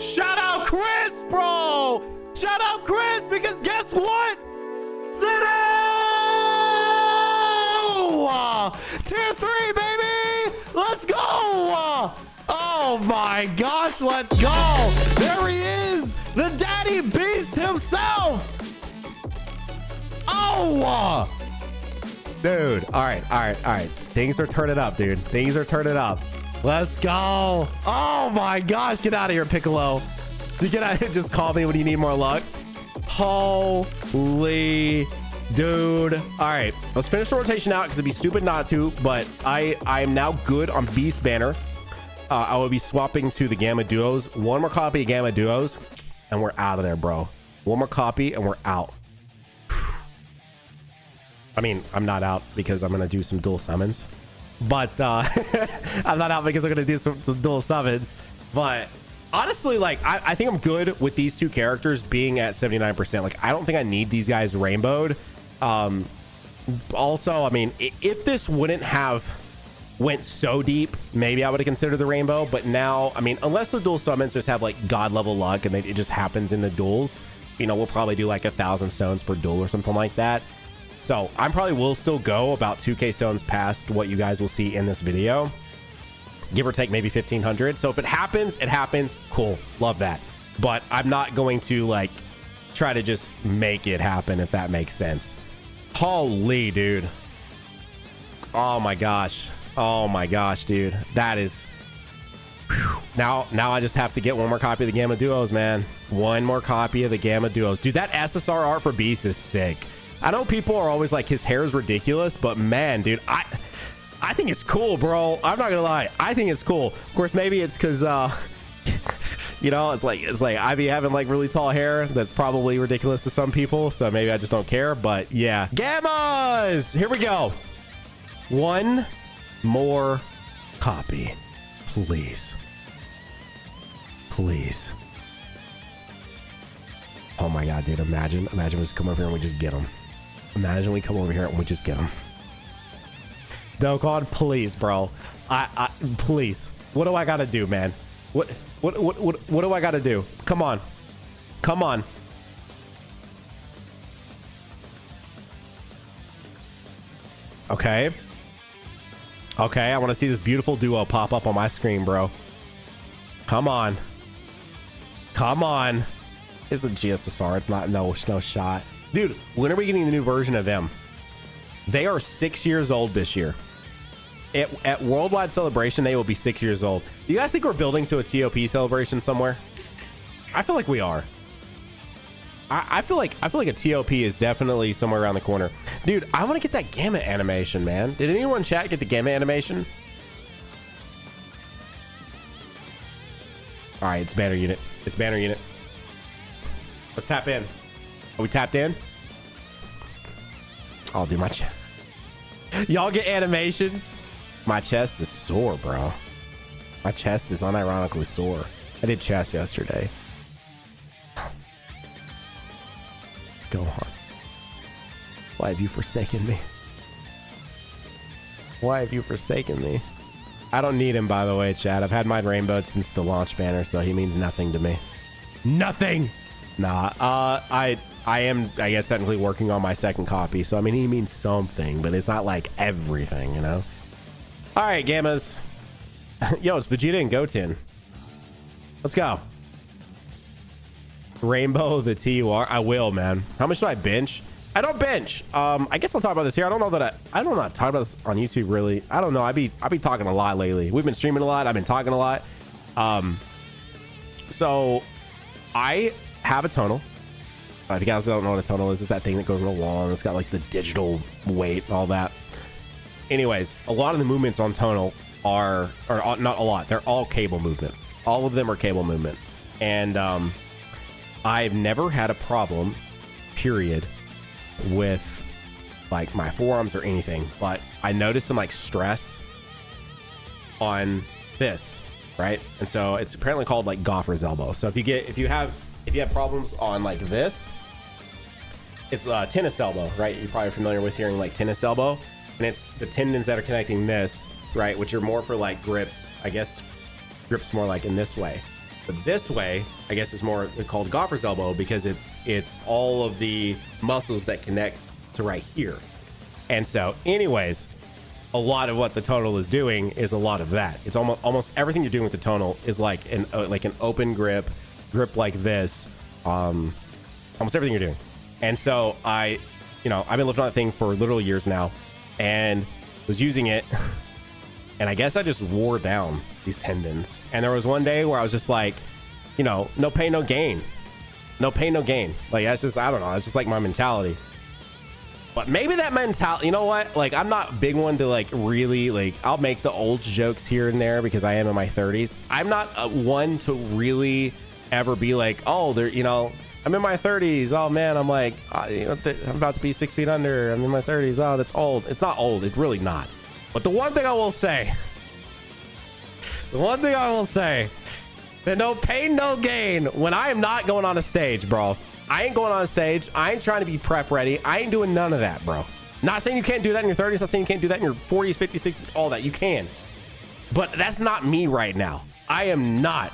Shout out Chris, bro. Shout out Chris, because guess what? Tier 3, baby. Let's go. Oh my gosh, let's go. There he is, the daddy beast himself. Oh, dude. All right. Things are turning up, dude. Things are turning up. Let's go. Oh my gosh, get out of here, Piccolo. You get out here, just call me when you need more luck. Holy dude. All right, let's finish the rotation out because it'd be stupid not to, but I am now good on Beast Banner. I will be swapping to the Gamma Duos. 1 more copy of Gamma Duos and we're out of there, bro. 1 more copy and we're out. I mean, I'm not out because I'm gonna do some dual summons, but I'm not out because I'm gonna do some dual summons. But honestly, like I think I'm good with these 2 characters being at 79%. Like I don't think I need these guys rainbowed. Also, I mean, if this wouldn't have went so deep, maybe I would have considered the rainbow. But now, I mean, unless the dual summons just have like god level luck and it just happens in the duels, you know, we'll probably do like 1,000 stones per duel or something like that. So I probably will still go about 2k stones past what you guys will see in this video, give or take maybe 1,500. So if it happens, it happens. Cool, love that. But I'm not going to like try to just make it happen, if that makes sense. Holy dude. Oh my gosh, dude. That is Now I just have to get one more copy of the Gamma Duos, man. One more copy of the Gamma Duos. Dude, that SSR art for Beast is sick. I know people are always like, his hair is ridiculous, but man, dude, I think it's cool, bro. I'm not gonna lie. I think it's cool. Of course, maybe it's because, you know, it's like I be having like really tall hair. That's probably ridiculous to some people. So maybe I just don't care. But yeah, Gammas. Here we go. One more copy, please. Please. Oh my God, dude. Imagine we just come over here and we just get them. Imagine we come over here and we just get them. Dokkan, please, bro. Please. What do I gotta do, man? What do I gotta do? Come on. Come on. Okay. Okay, I want to see this beautiful duo pop up on my screen, bro. Come on. Come on. It's the GSSR. It's not no shot. Dude, when are we getting the new version of them? They are 6 years old this year. At Worldwide Celebration, they will be 6 years old. Do you guys think we're building to a TOP celebration somewhere? I feel like we are. I feel like a TOP is definitely somewhere around the corner. Dude, I want to get that Gamma animation, man. Did anyone in chat get the Gamma animation? All right, it's banner unit. It's banner unit. Let's tap in. Are we tapped in? I'll do my chest. Y'all get animations? My chest is sore, bro. My chest is unironically sore. I did chest yesterday. Gohan. Why have you forsaken me? Why have you forsaken me? I don't need him, by the way, chat. I've had mine rainbowed since the launch banner, so he means nothing to me. Nothing! Nah, I am, I guess, technically working on my second copy, so I mean, he means something, but it's not like everything, you know? All right, Gammas. Yo, it's Vegeta and Goten. Let's go. Rainbow the TUR. I will, man. How much do I bench? I don't bench. I guess I'll talk about this here. I don't know that I don't know how to talk about this on YouTube, really. I don't know. I be talking a lot lately. We've been streaming a lot. I've been talking a lot. So I have a tonal. If you guys don't know what a tonal is, it's that thing that goes on the wall and it's got like the digital weight and all that. Anyways, a lot of the movements on tonal are, or not a lot, they're all cable movements. All of them are cable movements. And I've never had a problem, period, with like my forearms or anything, but I noticed some like stress on this, right? And so it's apparently called like golfer's elbow. So if you have problems on like this, it's tennis elbow, right? You're probably familiar with hearing like tennis elbow, and it's the tendons that are connecting this, right? Which are more for like grips. I guess grips more like in this way, but this way, I guess, is more called golfer's elbow because it's all of the muscles that connect to right here. And so anyways, a lot of what the tonal is doing is a lot of that. It's almost everything you're doing with the tonal is like an open grip like this, almost everything you're doing. And so I've been lifting on that thing for literal years now and was using it, and I guess I just wore down these tendons. And there was one day where I was just like, no pain, no gain. No pain, no gain. Like, that's just, I don't know, it's just like my mentality. But maybe that mentality, you know what? Like, I'm not a big one to like really, like, I'll make the old jokes here and there because I am in my 30s. I'm not one to really ever be like, oh, I'm in my 30s. Oh man, I'm like, I'm about to be 6 feet under. I'm in my 30s. Oh, that's old. It's not old. It's really not. But the one thing I will say, that no pain, no gain when I am not going on a stage, bro. I ain't going on a stage. I ain't trying to be prep ready. I ain't doing none of that, bro. Not saying you can't do that in your 30s. Not saying you can't do that in your 40s, 50s, 60s, all that. You can. But that's not me right now. I am not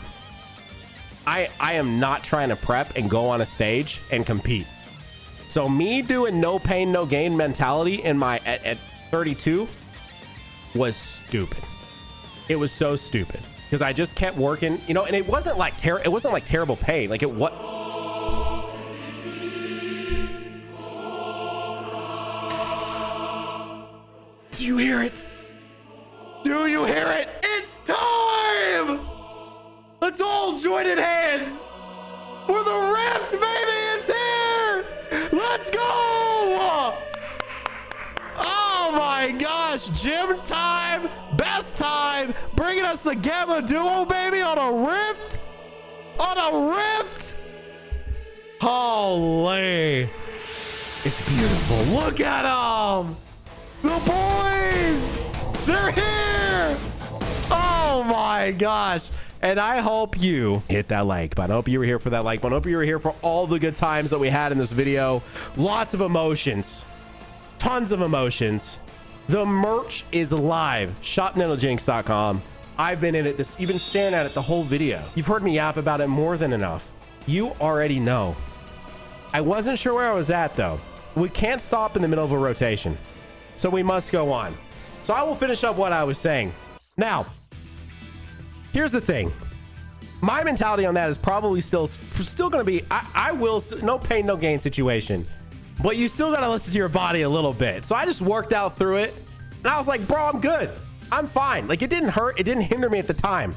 trying to prep and go on a stage and compete. So me doing no pain, no gain mentality in my at 32 was stupid. It was so stupid because I just kept working, and it wasn't like terrible pain. Like it what? Do you hear it? Do you hear it? It's time! Let's all join in hands for the rift, baby. It's here. Let's go. Oh my gosh, gym time, best time, bringing us the Gamma Duo, baby, on a rift. On a rift. Holy. It's beautiful. Look at them. The boys. They're here. Oh my gosh. And I hope you hit that like button. I hope you were here for that like button. I hope you were here for all the good times that we had in this video. Lots of emotions. Tons of emotions. The merch is live. ShopNanoJinx.com. I've been in it. You've been staring at it the whole video. You've heard me yap about it more than enough. You already know. I wasn't sure where I was at though. We can't stop in the middle of a rotation, so we must go on. So I will finish up what I was saying. Now, here's the thing. My mentality on that is probably still going to be, I will, no pain, no gain situation. But you still got to listen to your body a little bit. So I just worked out through it. And I was like, bro, I'm good. I'm fine. Like, it didn't hurt. It didn't hinder me at the time.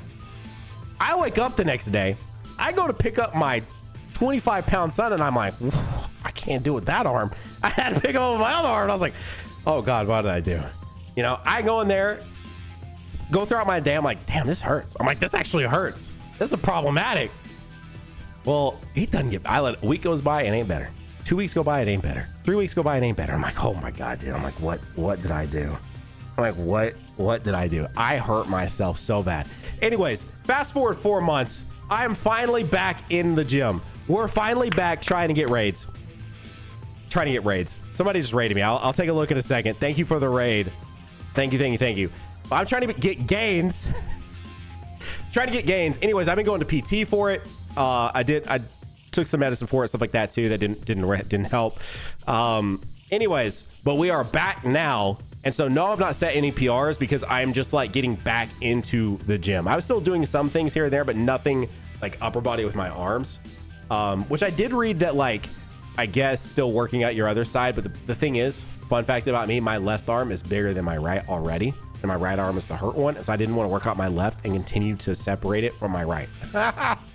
I wake up the next day. I go to pick up my 25-pound son. And I'm like, I can't do it with that arm. I had to pick him up with my other arm. And I was like, oh, God, what did I do? You know, I go in there, go throughout my day. I'm like, damn, this hurts. I'm like, this actually hurts. This is problematic. Well, it doesn't get, I let a week goes by, it ain't better. 2 weeks go by, it ain't better. 3 weeks go by, it ain't better. I'm like, oh my God, dude. I'm like, what did I do? I'm like, what did I do? I hurt myself so bad. Anyways, fast forward 4 months. I'm finally back in the gym. We're finally back trying to get raids. Somebody just raided me. I'll take a look in a second. Thank you for the raid. Thank you. I'm trying to get gains. Anyways, I've been going to PT for it. I took some medicine for it, stuff like that too. That didn't help. Anyways, but we are back now. And so no, I've not set any PRs because I'm just like getting back into the gym. I was still doing some things here and there, but nothing like upper body with my arms. Which I did read that, like, I guess still working out your other side. But the thing is, fun fact about me, my left arm is bigger than my right already. And my right arm is the hurt one. So I didn't want to work out my left and continue to separate it from my right.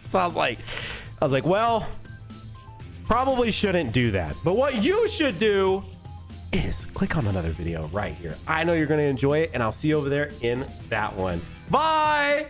So I was like, well, probably shouldn't do that. But what you should do is click on another video right here. I know you're going to enjoy it, and I'll see you over there in that one. Bye.